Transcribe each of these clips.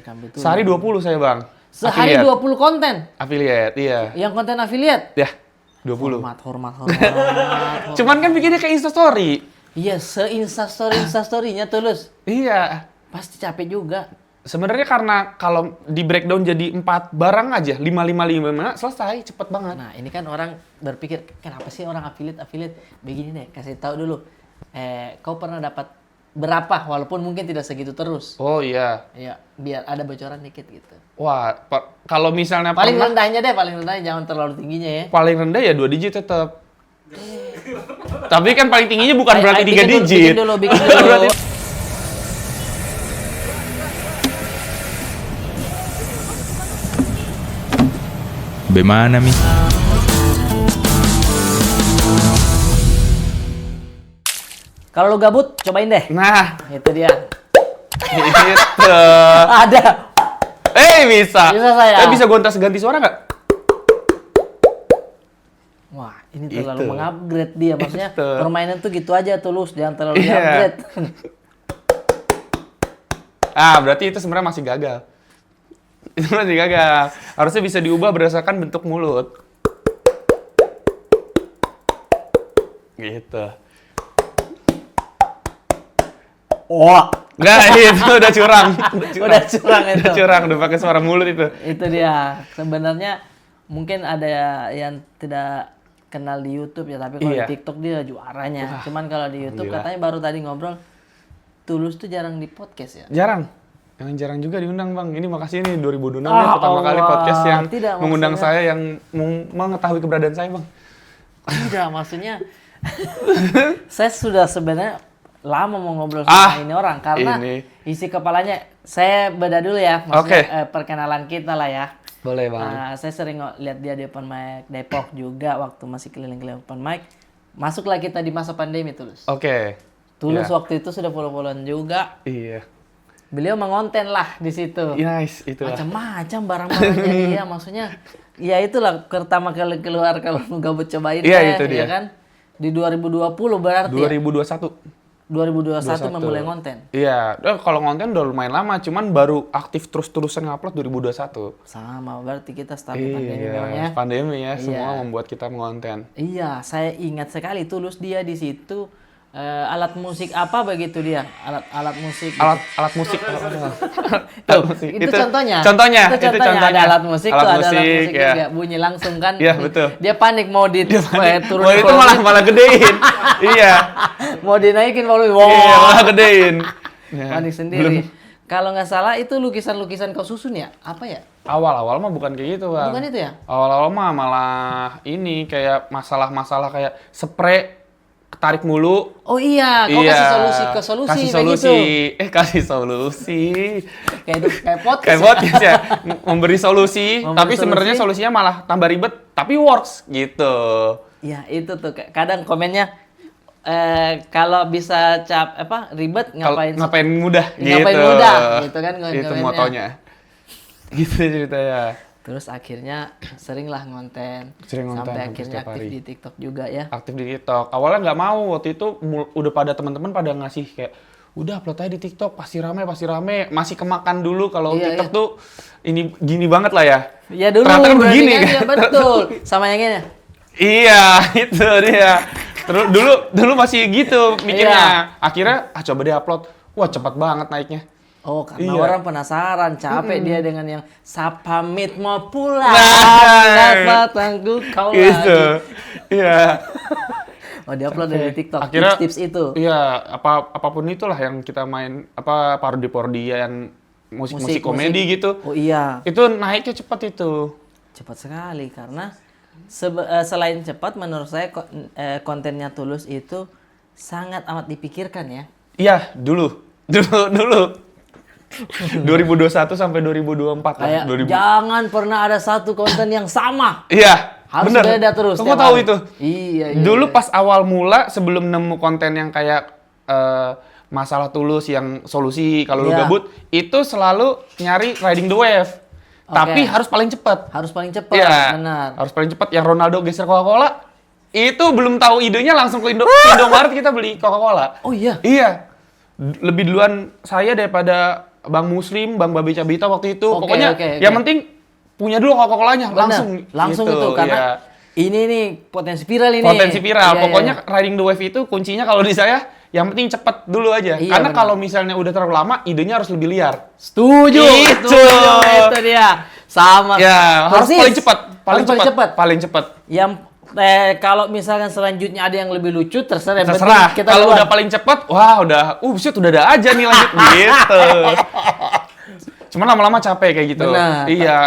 Betul. Sehari 20 saya, Bang. Sehari Affiliate. 20 konten? Affiliate, iya. Yang konten affiliate? Ya, 20. Hormat. Cuman kan bikinnya kayak Instastory. Iya, se-instastory-nya Tulus. Iya. Pasti capek juga. Sebenarnya karena kalau di breakdown jadi 4 barang aja, 5 selesai, cepet banget. Nah, ini kan orang berpikir, kenapa sih orang affiliate? Begini deh, kasih tahu dulu. Kau pernah dapat berapa, walaupun mungkin tidak segitu terus. Oh iya. Ya, biar ada bocoran dikit gitu. Wah, kalau misalnya Paling rendahnya, jangan terlalu tingginya ya. paling rendah ya 2 digit tetap. Tapi kan paling tingginya bukan berarti 3 bikin digit. bikin dulu. Bagaimana, Mi? Kalau lu gabut, cobain deh. Nah, Itu dia. gitu. Ada. Bisa. Bisa saya. Bisa gontas-ganti suara nggak? Wah, ini terlalu Gitu. mengupgrade dia. Maksudnya Gitu. permainan tuh gitu aja Tulus, jangan terlalu Iya. upgrade. Berarti itu sebenarnya masih gagal. Itu masih gagal. Harusnya bisa diubah berdasarkan bentuk mulut. Gitu. Wah, Nggak, itu udah curang. udah curang itu. Udah curang, udah pakai suara mulut itu. Itu dia. Sebenarnya mungkin ada yang tidak kenal di YouTube ya, tapi kalau Iya. di TikTok dia juaranya. Cuman kalau di YouTube gila. katanya baru tadi ngobrol, Tulus tuh jarang di podcast ya. Jarang. Yang jarang juga diundang, Bang. Ini makasih nih 2026 ya pertama kali Allah. podcast yang Tidak, mengundang maksudnya- saya yang mengetahui keberadaan saya, Bang. Tidak, maksudnya saya sudah sebenarnya lama mau ngobrol sama ini orang karena ini. isi kepalanya. Saya beda dulu ya, maksudnya perkenalan kita lah ya. Boleh, Bang. Saya sering lihat dia di open mic Depok juga waktu masih keliling-keliling open mic. Masuklah kita di masa pandemi Tulus. Oke. Tulus Iya. waktu itu sudah follow-followan juga. Iya. Beliau mengonten lah di situ. Nice, itulah. Macam-macam barang-barangnya dia, maksudnya ya itulah pertama kali keluar kalau gabut cobain Iya, itu dia. ya kan. Di 2020 berarti 2021. 2021 memulai konten. Iya, kalau konten udah lumayan lama, cuman baru aktif terus-terusan ngupload 2021. Sama, berarti kita start pandemi memang ya. Iya, pandemi ya, Iya. semua membuat kita mengonten. Iya, saya ingat sekali Tulus dia di situ alat musik apa begitu dia? Alat musik. Alat musik. Tuh, itu contohnya. Contohnya, Itu itu contohnya. Ada alat musik tuh, ada alat musik ya. juga. Bunyi langsung kan. Iya, betul. Dia panik mau turun Wah, itu volume. malah gedein. Iya. Mau dinaikin volume. Wow. Iya, malah gedein. Ya, Panik sendiri. Kalau nggak salah itu lukisan-lukisan kau susun ya? Apa ya? Awal-awal mah bukan kayak gitu, Bang. Bukan itu ya? Awal-awal mah malah ini kayak masalah-masalah kayak spray ketarik mulu. Oh iya, kau kasih solusi ke solusi. Kasih kayak solusi. gitu. Kasih solusi. Kayak podcast. Kayak podcast ya. Memberi solusi, Memberi tapi sebenarnya solusi. solusinya malah tambah ribet, tapi works gitu. Ya itu tuh kadang komennya kalau bisa ribet Ngapain mudah ngapain gitu. mudah gitu kan Itu komennya. motonya. Gitu ceritanya. Terus akhirnya seringlah ngonten. Sering ngonten Sampai hampir akhirnya setiap aktif hari. di TikTok juga ya. Aktif di TikTok. Awalnya nggak mau, waktu itu udah pada teman-teman pada ngasih kayak udah upload aja di TikTok, pasti rame. Masih kemakan dulu kalau Iya, TikTok iya. tuh ini gini banget lah ya. Ya dulu Ternyata kan berarti begini kan, kan. ya betul. Sama yang ini. Iya, itu dia. Terus dulu masih gitu mikirnya. Iya. Akhirnya coba dia upload. Wah, cepat banget naiknya. Oh, karena Iya. orang penasaran, capek dia dengan yang pamit mau pulang. Nah. Datangku kau Gitu. lagi. Iya. Oh, dia upload dari TikTok. Akhirnya Tips-tips itu. Iya, apapun itulah yang kita main parodi-parodian musik komedi gitu. Oh iya, Itu naiknya cepat itu. cepat sekali karena selain cepat menurut saya kontennya Tulus itu sangat amat dipikirkan ya. Iya, dulu. 2021 sampai 2024 Kayak lah. jangan pernah ada satu konten yang sama. Iya, Harus bener. beda terus. Kamu tiap tahu hari. itu? Iya. Dulu pas awal mula sebelum nemu konten yang kayak masalah Tulus yang solusi kalau lu Iya. gabut, itu selalu nyari riding the wave. Tapi harus paling cepat. harus paling cepat, Iya, benar. harus paling cepat. Yang Ronaldo geser Coca-Cola, itu belum tahu idenya langsung ke Indomaret kita beli Coca-Cola. Oh iya. Iya. Lebih duluan saya daripada Bang Muslim, Bang Babe Cabita waktu itu. Oke, Pokoknya oke. yang penting punya dulu Coca-Colanya Bener, langsung gitu, itu karena ya. ini nih potensi viral ini. Potensi viral. Iya, Pokoknya iya. riding the wave itu kuncinya kalau di saya yang penting cepet dulu aja. Iya, Karena benar. kalau misalnya udah terlalu lama, idenya harus lebih liar. Setuju, Itu. itu dia. Sama. Ya, harus Persis. paling cepat, paling Harus cepat, paling cepat. Yang kalau misalkan selanjutnya ada yang lebih lucu terserah. Yang Terserah. penting kita Kalau duluan. udah paling cepat, wah buset udah ada aja nih lanjut gitu. Cuman lama-lama capek kayak gitu. Benar. Iya.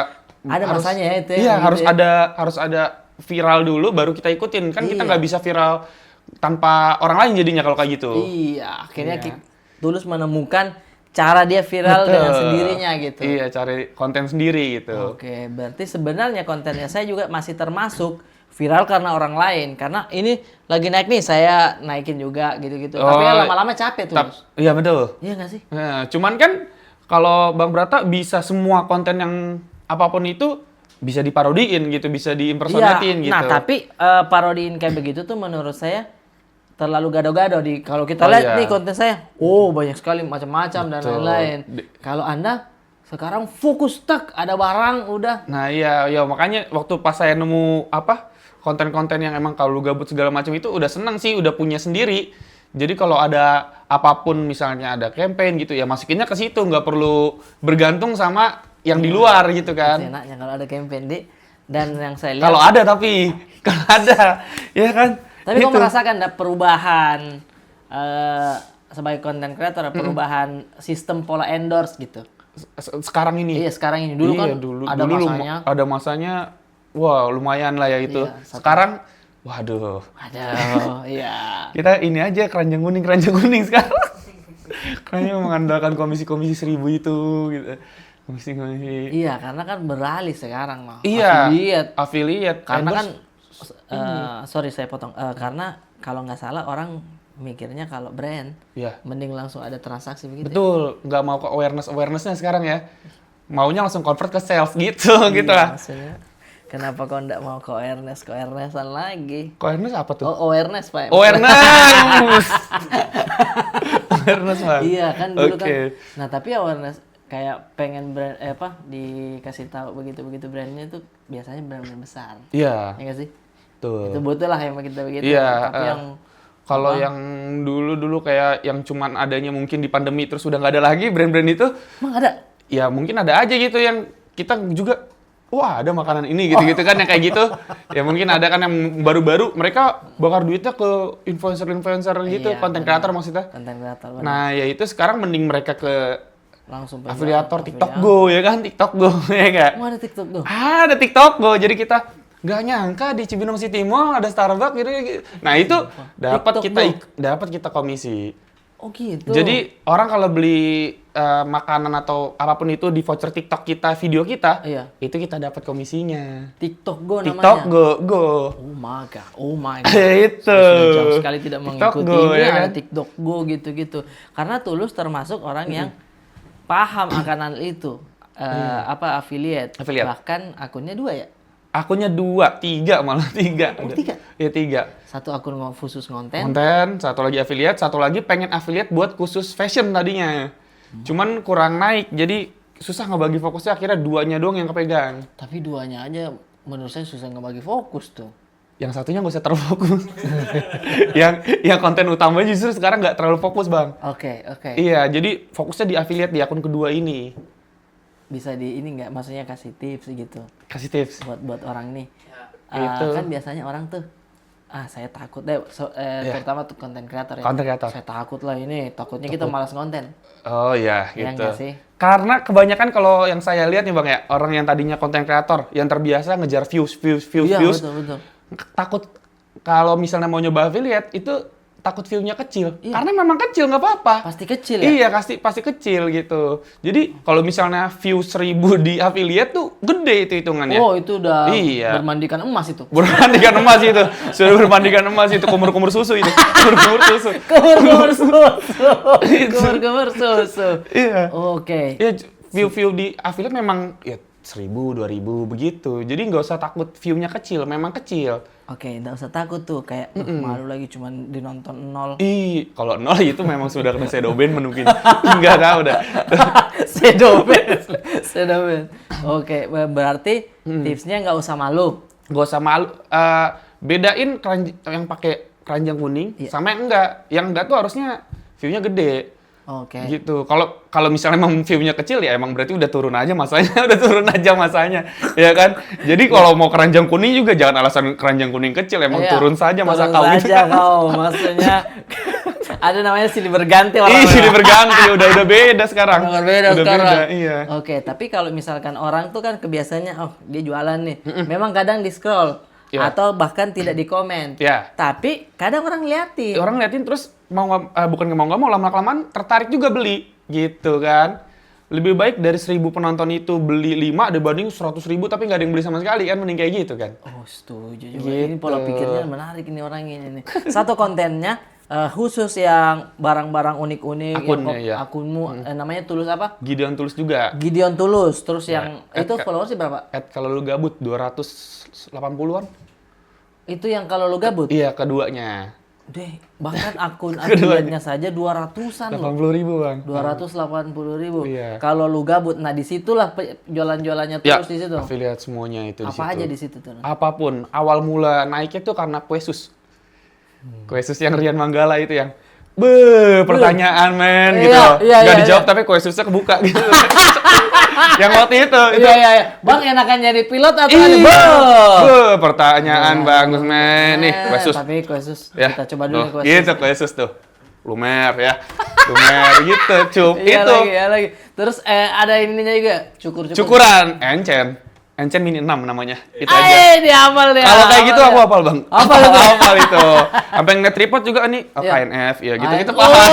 Ada masanya ya itu ya, Iya, gitu ya. harus ada viral dulu baru kita ikutin. Kan kita Iya. nggak bisa viral tanpa orang lain jadinya kalau kayak gitu. Iya, akhirnya Iya. Tulus menemukan cara dia viral Betul. dengan sendirinya gitu. Iya, cari konten sendiri gitu. Oke, berarti sebenarnya kontennya saya juga masih termasuk viral karena orang lain. Karena ini lagi naik nih, saya naikin juga gitu-gitu. Tapi Oh, lama-lama capek tuh. Iya betul. Iya nggak sih? Nah, cuman kan kalau Bang Brata bisa semua konten yang apapun itu bisa diparodiin gitu, bisa diimpersonatein gitu. Nah, tapi parodiin kayak begitu tuh menurut saya terlalu gado-gado kalau kita Oh, lihat iya. nih konten saya. Oh, banyak sekali macam-macam dan Betul. lain-lain. Kalau Anda sekarang fokus ada barang udah. Nah iya, makanya waktu pas saya nemu konten-konten yang emang kalau lu gabut segala macam itu udah seneng sih, udah punya sendiri. Jadi kalau ada apapun misalnya ada campaign gitu ya masukinnya ke situ, nggak perlu bergantung sama yang di luar gitu kan. Enaknya kalau ada campaign di dan yang saya lihat. Kalau ada tapi kalau ada ya kan. Tapi gitu. kau merasakan ada perubahan sebagai content creator, perubahan sistem pola endorse gitu. Sekarang ini. Iya, sekarang ini. Dulu kan ada masanya. Ada masanya, wah lumayan lah ya itu. Iya, sekarang, waduh. Aduh, iya. Kita ini aja keranjang kuning sekarang. Keranjang mengandalkan komisi-komisi 1000 itu gitu. Komisi-komisi. Iya, karena kan beralih sekarang mah. Iya. Affiliate. Affiliate. Karena kan Endorse. sorry saya potong. Karena kalau nggak salah orang mikirnya kalau brand Iya. mending langsung ada transaksi begitu. Betul, nggak mau ke awarenessnya sekarang ya. Maunya langsung convert ke sales gitu, Ya? gitu Iya, lah. maksudnya kenapa kau nggak mau ke awareness-an lagi? Awareness apa tuh? Oh, awareness Pak. Awareness. Awareness Bang. Iya kan dulu Oke. kan. Nah, tapi awareness kayak pengen brand dikasih tahu begitu-begitu brandnya tuh biasanya brand-brand besar. Iya, Ya nggak sih? tuh. Itu butuh lah yang kita begitu. Iya, Tapi yang kalau yang dulu kayak yang cuman adanya mungkin di pandemi terus udah nggak ada lagi brand-brand itu, emang ada. ya mungkin ada aja gitu yang kita juga, wah ada makanan ini gitu-gitu kan yang kayak gitu. Ya mungkin ada kan yang baru-baru mereka bakar duitnya ke influencer-influencer gitu, Iya, konten benar. kreator maksudnya. Konten kreator benar. Nah ya itu sekarang mending mereka ke Langsung afiliator TikTok Go ya kan, TikTok Go ya nggak? Emang ada TikTok tuh. Ada TikTok Go, jadi kita nggak nyangka di Cibinong City Mall ada Starbucks gitu. Nah itu dapat TikTok kita komisi. Oh gitu. Jadi orang kalau beli makanan atau apapun itu di voucher TikTok kita, video kita, Iya. itu kita dapat komisinya. TikTok Go namanya. TikTok Go. Oh my god. Itu. Sudah jauh sekali tidak TikTok mengikuti Go, ini ya ada kan? TikTok Go gitu-gitu. Karena Tulus termasuk orang yang paham akan hal itu. Affiliate. Affiliate. Bahkan akunnya 2 ya. Akunnya 2, 3 malah 3. Oh, 3? Iya 3. Satu akun khusus konten. Konten, satu lagi affiliate, satu lagi pengen affiliate buat khusus fashion tadinya. Cuman kurang naik, jadi susah ngebagi fokusnya, akhirnya 2-nya doang yang kepegang. Tapi 2-nya aja menurut saya susah ngebagi fokus tuh. Yang satunya nggak usah terlalu fokus. yang konten utama justru sekarang nggak terlalu fokus, Bang. Oke. Iya, jadi fokusnya di affiliate di akun kedua ini. Bisa di ini nggak? Maksudnya kasih tips gitu Kasih tips. buat orang nih. Itu. Kan biasanya orang tuh saya takut deh, terutama tuh konten kreator ya. Konten kreator. Saya takut lah ini, takutnya kita malas konten. Oh iya, Ya gitu. nggak sih? Karena kebanyakan kalau yang saya lihat nih Bang ya, orang yang tadinya konten kreator, yang terbiasa ngejar views. Iya, betul. Takut kalau misalnya mau nyoba affiliate, itu takut view-nya kecil. Iya. Karena memang kecil, nggak apa-apa. Pasti kecil ya? Iya, pasti kecil gitu. Jadi kalau misalnya view 1000 di affiliate tuh gede itu hitungannya. Oh, itu udah Iya. bermandikan emas itu. Bermandikan emas itu. Sudah bermandikan emas itu, kumur-kumur susu itu. Kumur-kumur susu. Kumur susu. Iya. Oke. Ya, view-view di affiliate memang ya 1000, 2000 begitu. Jadi nggak usah takut view-nya kecil, memang kecil. Oke, nggak usah takut tuh kayak malu lagi cuman dinonton 0. Kalau 0 itu memang sudah kena sedoben mungkin. Enggak tahu dah. Sedoben. Oke, berarti tipsnya nggak usah malu. Gak usah malu. Bedain yang pakai keranjang kuning sama yang enggak. Yang enggak tuh harusnya view-nya gede. Oke. Gitu. Kalau misalnya emang view-nya kecil ya emang berarti udah turun aja masanya, ya kan? Jadi kalau mau keranjang kuning juga jangan alasan keranjang kuning kecil, emang Iya, turun saja masa turun kau gitu. saja kau, maksudnya ada namanya silih berganti orang. Silih berganti, udah beda sekarang. Udah berbeda Udah sekarang. beda, iya. Oke, tapi kalau misalkan orang tuh kan kebiasaannya, oh dia jualan nih. Memang kadang di scroll Iya. atau bahkan tidak di komen. Iya. Tapi kadang orang liatin. Orang liatin terus bukan nggak mau lama-kelamaan tertarik juga beli gitu kan. Lebih baik dari 1.000 penonton itu beli 5 dibanding 100.000 tapi nggak ada yang beli sama sekali kan, mending kayak gitu kan. Oh, setuju juga. Gitu. Ini pola pikirnya menarik ini orang ini nih. Satu kontennya khusus yang barang-barang unik-unik. Akunnya, yang iya. Akunmu namanya Tulus apa? Gideon Tulus juga. Gideon Tulus. Terus yang Ya, itu followersnya berapa? Kalau lu gabut 280-an. Itu yang kalau lu gabut. Iya, keduanya. Deh, bahkan akun affiliate-nya saja 200-an loh. 80.000, Bang. 280.000. Iya. Kalau lu gabut, nah disitulah jualan-jualannya Ya, terus di situ. affiliate semuanya itu di situ. Apa aja di situ tuh? Apapun. Awal mula naiknya tuh karena Kuesus. Kuesus yang Rian Manggala itu yang pertanyaan men gitu. Iya, Nggak iya, dijawab iya. tapi Kuesusnya kebuka gitu. Yang waktu itu. Iya. Bang enakan jadi pilot atau Ih, ada? pertanyaan bagus men. Nih, Kuesus. Tapi Kuesus, Ya, kita coba dulu tuh, nih Kuesus. gitu Kuesus tuh. Lumer ya. Lumer gitu, cup. Iya itu. lagi. Terus ada ininya juga, cukur-cukur. Cukuran, Encen mini 6 namanya. Itu aja. Dihafal deh. Kalau kayak gitu aku hafal, Bang. Hafal itu. Hafal itu. Sampai ngeliat tripod juga nih, Iya. KNF ya gitu-gitu Oh, paham.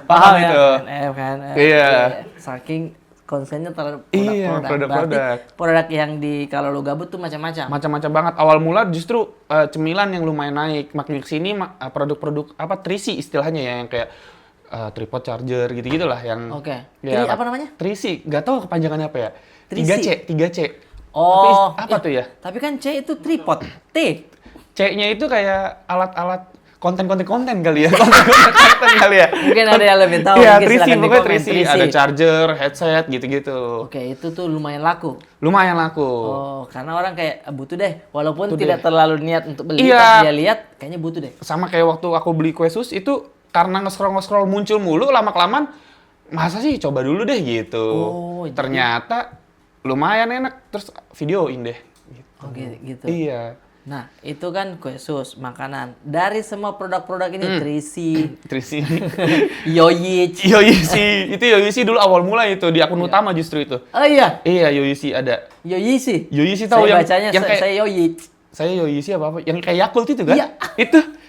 paham itu. ya. KNF. Iya. Saking konsennya terhadap Iya, produk-produk. produk-produk. Berarti produk yang di kalau lu gabut tuh macam-macam. Macam-macam banget. Awal mula justru cemilan yang lumayan naik. Makin kesini produk-produk apa 3C istilahnya ya, yang kayak tripod charger gitu-gitu lah yang. Oke. Ya, Ini apa namanya? 3C. Nggak tahu kepanjangannya apa ya. 3C. 3C. Oh, Tapi apa tuh ya? Tapi kan C itu tripod. T. C-nya itu kayak alat-alat konten kali ya. Konten kali ya. Mungkin ada yang lebih tahu. Iya, mungkin 3C, silakan di pokoknya komen. 3C. Ada charger, headset, gitu-gitu. Oke, itu tuh lumayan laku. Lumayan laku. Oh, karena orang kayak butuh deh, walaupun Butuh tidak deh. terlalu niat untuk beli, Iya. pas dia lihat kayaknya butuh deh. Sama kayak waktu aku beli Kuesus itu, karena nge-scroll muncul mulu, lama-kelamaan, masa sih coba dulu deh gitu. Oh, jadi- Ternyata lumayan enak, terus videoin deh. Gitu. Oh, gitu. Iya. Nah, itu kan Kuesus, makanan. Dari semua produk-produk ini, Hmm. 3C, 3C. Yoyich. Yoyisi. Itu Yoyisi dulu awal mula itu, di akun utama justru itu. Oh iya, Iya, Yoyisi ada. Yoyishi. Yoyisi tahu Saya yang bacanya yang kayak saya Yoyich. saya Yoyisi apa? Yang kayak Yakult itu kan? Iya.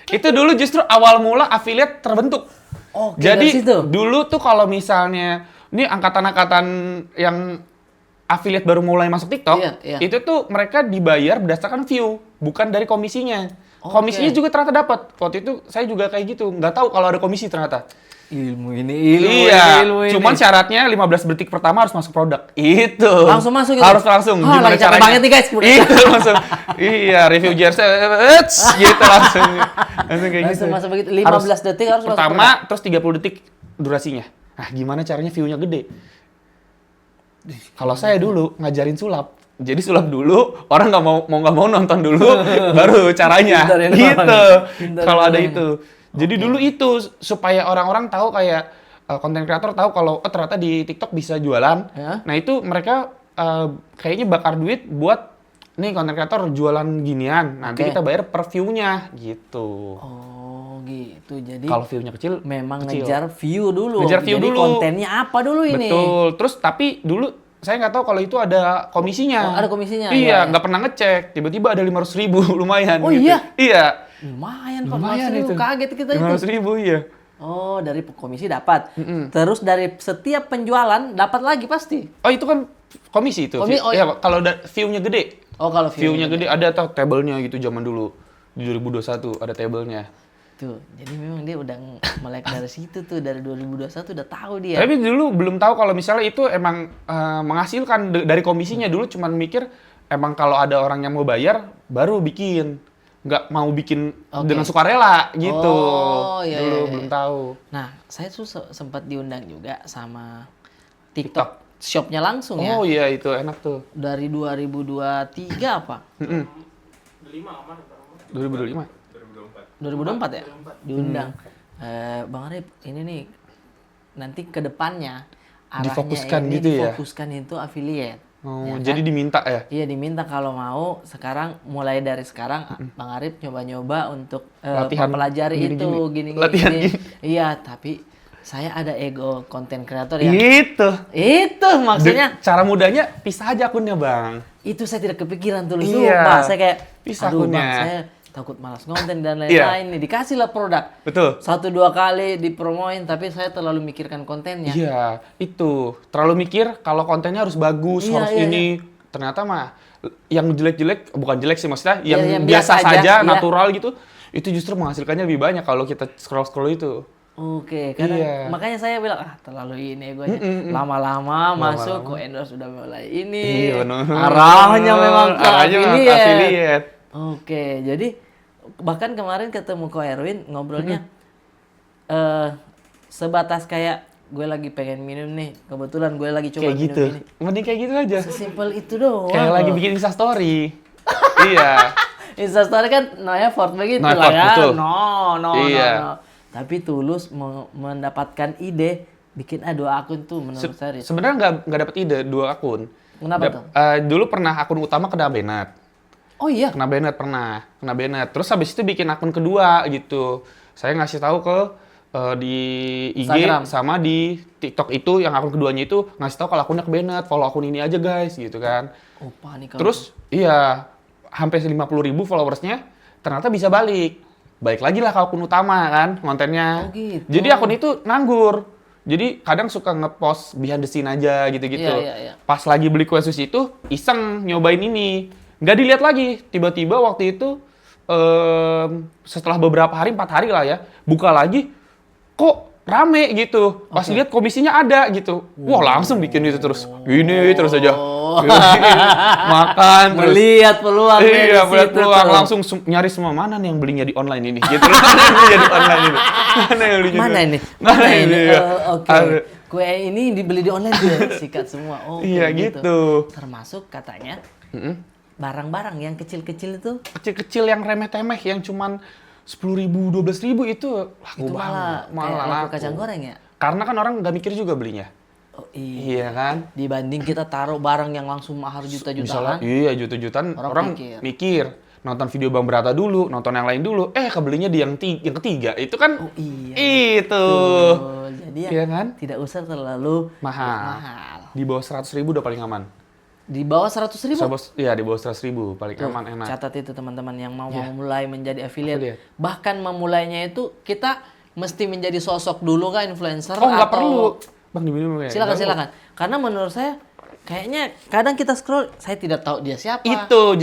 Itu dulu justru awal mula affiliate terbentuk. Oke, Jadi dari situ. dulu tuh kalau misalnya ini angkatan-angkatan yang affiliate baru mulai masuk TikTok, Iya. itu tuh mereka dibayar berdasarkan view, bukan dari komisinya. Oke. Komisinya juga ternyata dapat. Waktu itu saya juga kayak gitu, nggak tahu kalau ada komisi ternyata. Ilmu ini. Iya, cuman syaratnya 15 detik pertama harus masuk produk. Itu. Langsung masuk gitu? Harus langsung. Ah, lagi capek banget nih, guys. Itu langsung. Iya, review jersey, gitu langsung. Langsung kayak Langsung gitu. masuk begitu. 15 detik harus masuk pertama, terus 30 detik durasinya. Nah, gimana caranya view-nya gede? Kalau saya dulu ngajarin sulap. Jadi sulap dulu, orang nggak mau nonton dulu, baru caranya. Pintar ya, Gitu. Pintar Kalau ada orangnya. itu. Jadi dulu itu supaya orang-orang tahu kayak konten kreator tahu kalau ternyata di TikTok bisa jualan. Ya. Nah, itu mereka kayaknya bakar duit buat nih konten kreator jualan ginian. Nanti Oke. kita bayar per view-nya gitu. Oh, gitu. Jadi Kalau view-nya kecil, memang kecil. ngejar view dulu. Ngejar view Jadi dulu. kontennya apa dulu ini? Betul. Terus tapi dulu saya nggak tahu kalau itu ada komisinya. Oh, ada komisinya, Iya, ya. nggak pernah ngecek. Tiba-tiba ada 500.000, lumayan. Oh, gitu. iya? Iya. Lumayan Pak, Lumayan Mas, itu. kaget kita itu. 500.000, iya. Oh, dari komisi dapat. Terus dari setiap penjualan dapat lagi pasti. Oh, itu kan komisi itu. Oh, Iya, kalau view-nya gede. Oh, kalau View-nya gede ada tuh tabelnya gitu zaman dulu. Di 2021 ada tabelnya. Tuh, jadi memang dia udah melek dari situ tuh, dari 2021 udah tahu dia. Tapi dulu belum tahu kalau misalnya itu emang menghasilkan dari komisinya. Dulu cuman mikir emang kalau ada orang yang mau bayar, baru bikin. Nggak mau bikin Oke. dengan sukarela gitu. Oh, iya, Dulu iya, iya. belum tahu. Nah, saya tuh sempat diundang juga sama TikTok shopnya langsung ya. Oh iya itu enak tuh. Dari 2023 apa? 2025. 2024 ya? Diundang. Bang Arif, ini nih nanti ke depannya arahnya Difokuskan ini gitu ya? difokuskan itu affiliate. Oh, Ya kan? jadi diminta ya? Iya diminta kalau mau sekarang mulai dari sekarang Bang Arif nyoba-nyoba untuk Latihan mempelajari gini-gini. itu gini. Latihan gini. Iya, tapi saya ada ego konten kreator yang Gitu. itu maksudnya Cara mudahnya pisah aja akunnya, Bang. itu saya tidak kepikiran tulis Iya. Pak. Saya kayak Pisah aduh Bang, akunnya. saya takut malas konten dan Iya. lain-lain nih. Dikasih lah produk. Betul. 1-2 kali dipromoin tapi saya terlalu mikirkan kontennya. Iya, itu. Terlalu mikir kalau kontennya harus bagus, Iya, harus iya, ini. Ternyata mah yang jelek-jelek, bukan jelek sih maksudnya, yang yang biasa biasa aja, saja, iya. natural gitu, itu justru menghasilkannya lebih banyak kalau kita scroll-scroll itu. Oke, kadang Iya. makanya saya bilang terlalu ini gue lama-lama masuk kok endorse udah mulai ini. Iya, benar. Arahnya memang ke Arahnya memang ke affiliate. affiliate. Oke, jadi bahkan kemarin ketemu Ko Erwin ngobrolnya sebatas kayak gue lagi pengen minum nih, kebetulan gue lagi coba Kayak minum gitu. ini. Mending kayak gitu aja. Sesimpel itu doang. Kayak lagi loh. bikin Instastory. Iya. Instastory kan no effort begitu No lah effort, ya. betul. No. Iya. Tapi tulus mendapatkan ide bikin dua akun tuh menurut saya. Sebenarnya nggak dapat ide 2 akun. Kenapa tuh? Dulu pernah akun utama kena banned. Oh iya. Kena banned. Terus habis itu bikin akun kedua gitu. Saya ngasih tahu ke di IG Instagram. sama di TikTok itu yang akun keduanya itu ngasih tahu kalau akunnya ke banned, follow akun ini aja guys gitu kan. Oh panik. Terus iya, hampir 50.000 followersnya ternyata bisa balik lagi lah ke akun utama kan kontennya. Oh, gitu. Jadi akun itu nganggur. Jadi kadang suka ngepost behind the scene aja gitu-gitu. Iya. Pas lagi beli kue sushi itu iseng nyobain ini. Nggak dilihat lagi. Tiba-tiba waktu itu setelah beberapa hari, 4 hari lah ya, buka lagi kok rame gitu. Pas lihat komisinya ada gitu. Wah, langsung bikin itu terus. Gini terus aja. Makan terus. Melihat peluang dari Iya, melihat situ peluang tuh. langsung nyari semua mana nih yang belinya di online ini. Gitu. Mana yang belinya di online ini? Mana yang belinya Mana di- ini? Mana ini? ya? Oke. Ada. Kue ini dibeli di online dia sikat semua. Oh, Iya, kayak gitu. Termasuk katanya Mm-mm. barang-barang yang kecil-kecil itu Kecil-kecil yang remeh-temeh yang cuman 10.000, 12.000 itu laku itu malah banget. kayak laku laku. kacang goreng ya. Karena kan orang nggak mikir juga belinya. Oh iya. Iya kan? Dibanding kita taruh barang yang langsung mahal Misalnya, juta-jutaan. iya juta-jutaan Orang orang pikir. mikir. Nonton video Bang Brata dulu, nonton yang lain dulu. Kebelinya di yang ketiga. Itu kan Oh iya. itu. Betul. Jadi ya Iya kan? tidak usah terlalu Mahal. Di bawah 100.000 udah paling aman. Di bawah 100.000. Iya, di bawah 100.000 paling Tuh, aman, enak. catat itu teman-teman yang mau Ya. memulai menjadi affiliate. Affiliate. Bahkan memulainya itu kita mesti menjadi sosok dulu kah influencer Oh, nggak atau perlu. Bang diminum ya. Silakan Nggak silakan. Karena menurut saya kayaknya kadang kita scroll saya tidak tahu dia siapa. Itu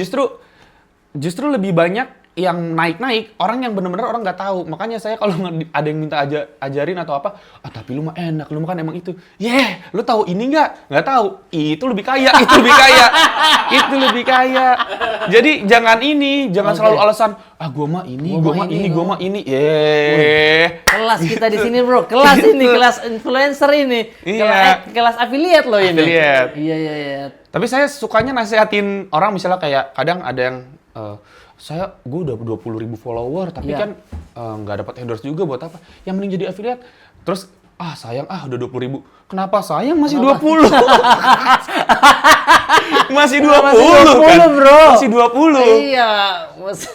justru lebih banyak yang naik-naik orang yang benar-benar orang nggak tahu. Makanya saya kalau ada yang minta ajarin atau apa, tapi lu mah enak, lu mah kan emang itu. Lu tahu ini nggak tahu. Itu lebih kaya, itu lebih kaya. Itu lebih kaya. Jadi jangan Oke. selalu alasan, gua mah ini, gua mah ini. Kelas kita di sini, Bro. Kelas ini, kelas influencer ini. Iya. Kelas affiliate loh ini. Affiliate. Iya. Tapi saya sukanya nasihatin orang misalnya kayak kadang ada yang gue udah 20.000 follower tapi Iya. kan nggak dapat endorse juga buat apa? Yang mending jadi affiliate. Terus sayang udah 20.000. Kenapa sayang masih 20? Masih 20 kan? Bro. Masih 20. Iya.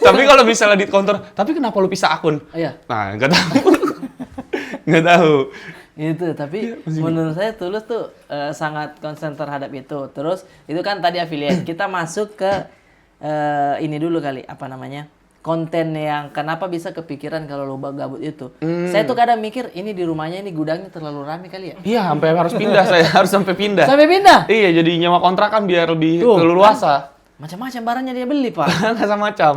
Tapi kalau misalnya di counter, tapi kenapa lu pisah akun? Iya. Nah, nggak tahu. Nggak tahu. Itu tapi Iya, menurut saya Tulus tuh sangat konsen terhadap itu. Terus itu kan tadi affiliate. Kita masuk ke ini dulu kali apa namanya? Konten yang kenapa bisa kepikiran kalau lo gabut itu. Saya tuh kadang mikir ini di rumahnya ini gudangnya terlalu ramai kali ya. Iya, sampai harus pindah saya, harus sampai pindah. Sampai pindah. Iya, jadi nyewa kontrakan biar lebih Tuh, leluasa. Macam-macam barangnya dia beli, Pak. Macam-macam.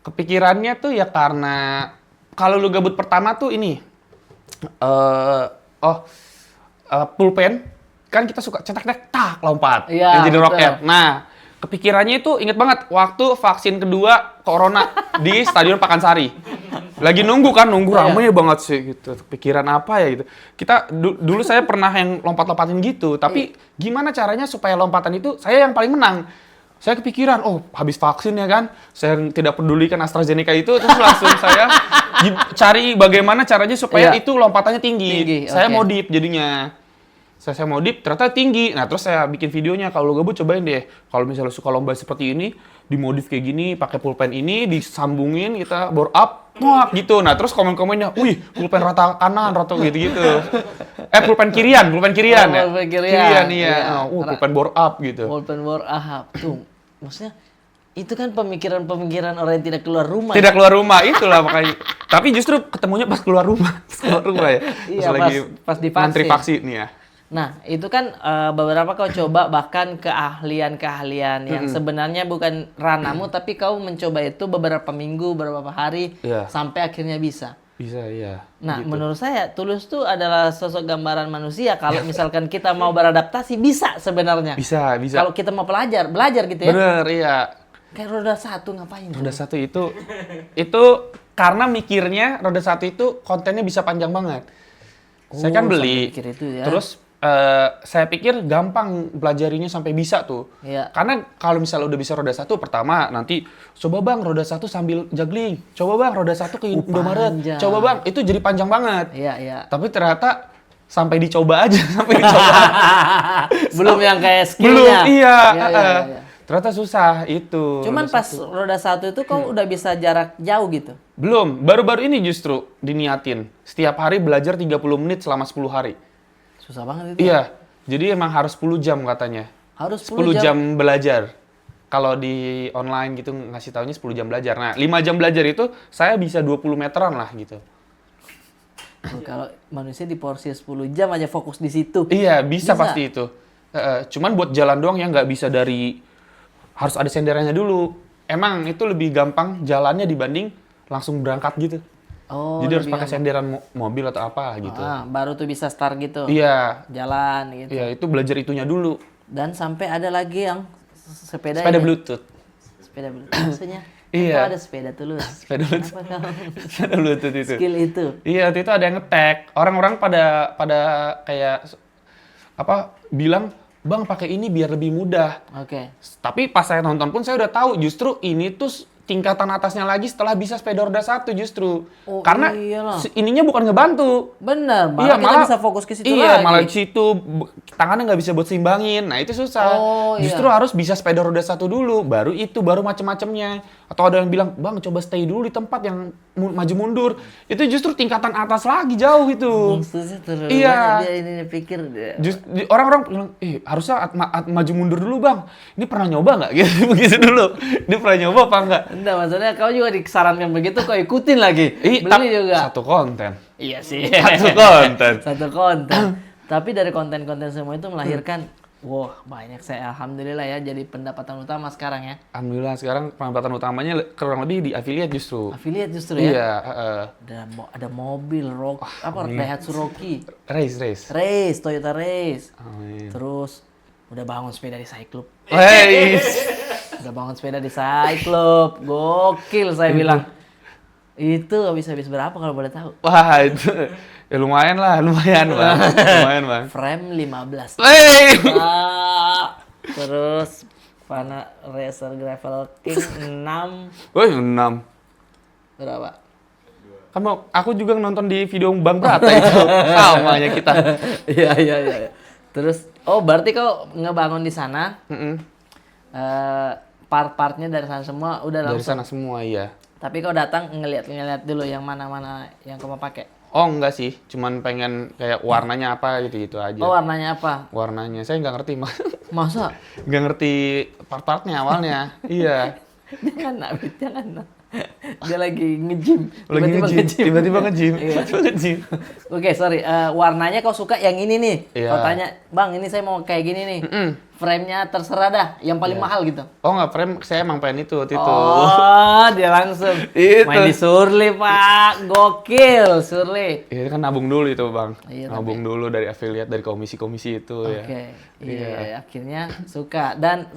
Kepikirannya tuh ya karena kalau lu gabut pertama tuh ini pulpen kan kita suka cetak tak lompat Iya, yang jadi betul. roket. Nah, kepikirannya itu inget banget waktu vaksin kedua corona di Stadion Pakansari. Lagi nunggu rame banget sih gitu. Pikiran apa ya gitu. Kita dulu saya pernah yang lompat-lompatin gitu, tapi gimana caranya supaya lompatan itu saya yang paling menang. Saya kepikiran, oh habis vaksin ya kan, saya tidak pedulikan AstraZeneca itu, terus langsung saya cari bagaimana caranya supaya itu lompatannya tinggi. Saya modif jadinya. Saya modif, ternyata tinggi. Nah terus saya bikin videonya, kalau lo gabut cobain deh. Kalau misalnya suka lomba seperti ini, dimodif kayak gini, pakai pulpen ini, disambungin, kita bore up, gitu. Nah terus komen-komennya, wih pulpen rata kanan, rata gitu-gitu. Pulpen kirian ya. Pulpen kirian, iya. Pulpen bore up gitu. Pulpen bore up, tuh. Maksudnya itu kan pemikiran-pemikiran orang yang tidak keluar rumah. Tidak keluar rumah, itulah makanya. Tapi justru ketemunya pas keluar rumah. Ya. Iya, pas divaksin. Mantri vaksin ya. Nah, itu kan beberapa kau coba bahkan keahlian-keahlian yang sebenarnya bukan ranahmu, tapi kau mencoba itu beberapa minggu, beberapa hari, sampai akhirnya bisa. Bisa, iya. Nah, menurut saya Tulus tuh adalah sosok gambaran manusia. Kalau misalkan kita mau beradaptasi, bisa sebenarnya. Bisa. Kalau kita mau belajar gitu ya. Bener, iya. Kayak roda satu ngapain? Roda satu itu karena mikirnya roda satu itu kontennya bisa panjang banget. Saya kan beli, itu ya. terus saya pikir gampang belajarinya sampai bisa tuh. Iya. Karena kalau misalnya udah bisa roda satu, pertama nanti coba bang roda satu sambil juggling, coba bang roda satu ke Indomaret, coba bang, itu jadi panjang banget. Iya. Tapi ternyata sampai dicoba aja, Belum yang kayak skillnya. Belum, iya. Ternyata susah itu. Cuman pas roda satu itu kau udah bisa jarak jauh gitu? Belum, baru-baru ini justru diniatin. Setiap hari belajar 30 menit selama 10 hari. Susah banget itu. Iya, jadi emang harus 10 jam katanya. Harus 10 jam belajar. Kalau di online gitu ngasih taunya 10 jam belajar. Nah, 5 jam belajar itu saya bisa 20 meteran lah gitu. Kalau manusia di porsi 10 jam aja fokus di situ. Iya, bisa pasti itu. Cuman buat jalan doang ya nggak bisa harus ada senderannya dulu. Emang itu lebih gampang jalannya dibanding langsung berangkat gitu. Oh, jadi harus pakai senderan mobil atau apa gitu. Baru tuh bisa start gitu. Iya. Jalan gitu. Iya, itu belajar itunya dulu. Dan sampai ada lagi yang sepeda Bluetooth. Sepeda Bluetooth maksudnya? Iya. Ada sepeda Tulus. Sepeda Bluetooth. Sepeda Bluetooth itu. Skill itu. Iya, waktu itu ada yang nge-tag. Orang-orang pada kayak bilang, "Bang, pakai ini biar lebih mudah." Oke. Tapi pas saya nonton pun saya udah tahu justru ini tuh tingkatan atasnya lagi setelah bisa sepeda roda satu justru. Oh, karena ininya bukan ngebantu. Bener, malah kita bisa fokus ke situ lagi. Iya, malah di situ tangannya nggak bisa buat seimbangin. Nah, itu susah. Justru harus bisa sepeda roda satu dulu, baru macem-macemnya. Atau ada yang bilang, "Bang, coba stay dulu di tempat yang maju mundur." Itu justru tingkatan atas lagi jauh itu. Iya. Dia ini pikir orang-orang bilang, harusnya maju mundur dulu, Bang. Ini pernah nyoba nggak? Gitu begitu dulu. Ini pernah nyoba apa enggak? Enggak, maksudnya kau juga disarankan begitu, kau ikutin lagi. Beli juga. Satu konten. Iya sih. Satu konten. Tapi dari konten-konten semua itu melahirkan, wah banyak saya alhamdulillah ya jadi pendapatan utama sekarang ya. Alhamdulillah sekarang pendapatan utamanya kurang lebih di affiliate justru. Affiliate justru ya? Iya. Ada mobil, Daihatsu Rocky. Race. Toyota Race. Amin. Terus udah bangun sepeda di Cyclub. Hey. Udah bangun sepeda di Cyclub. Gokil saya bilang. Itu habis berapa kalau boleh tahu? Wah, itu ya lumayan Bang. Lumayan, Bang. Frame 15. Hey. Terus Pana Racer Gravel King 6. Woi, 6. Berapa? Kan aku juga nonton di video Bang Brata itu. Samanya kita. Iya. Terus, berarti kau ngebangun di sana. Part-partnya dari sana semua udah langsung. Dari sana semua, iya. Tapi kau datang ngeliat dulu yang mana-mana yang kau mau pakai. Oh, enggak sih. Cuman pengen kayak warnanya apa gitu aja. Oh, warnanya apa? Warnanya. Saya nggak ngerti, Mas. Masa? Nggak ngerti part-partnya awalnya. Iya. Jangan. Dia lagi nge-gym. Lagi Tiba-tiba nge-gym, nge-gym. tiba-tiba nge-gym. Iya. Tiba-tiba nge-gym. Oke, sorry. Warnanya kau suka yang ini nih. Iya. Kau tanya, Bang, ini saya mau kayak gini nih. Frame-nya terserah dah, yang paling mahal gitu. Oh nggak, frame saya emang pengen itu waktu itu. Oh, dia langsung Itu. main di Surly, Pak. Gokil, Surly. Iya kan nabung dulu itu bang, Iya, nabung dulu dari affiliate, dari komisi-komisi itu ya. Oke, iya, akhirnya suka. Dan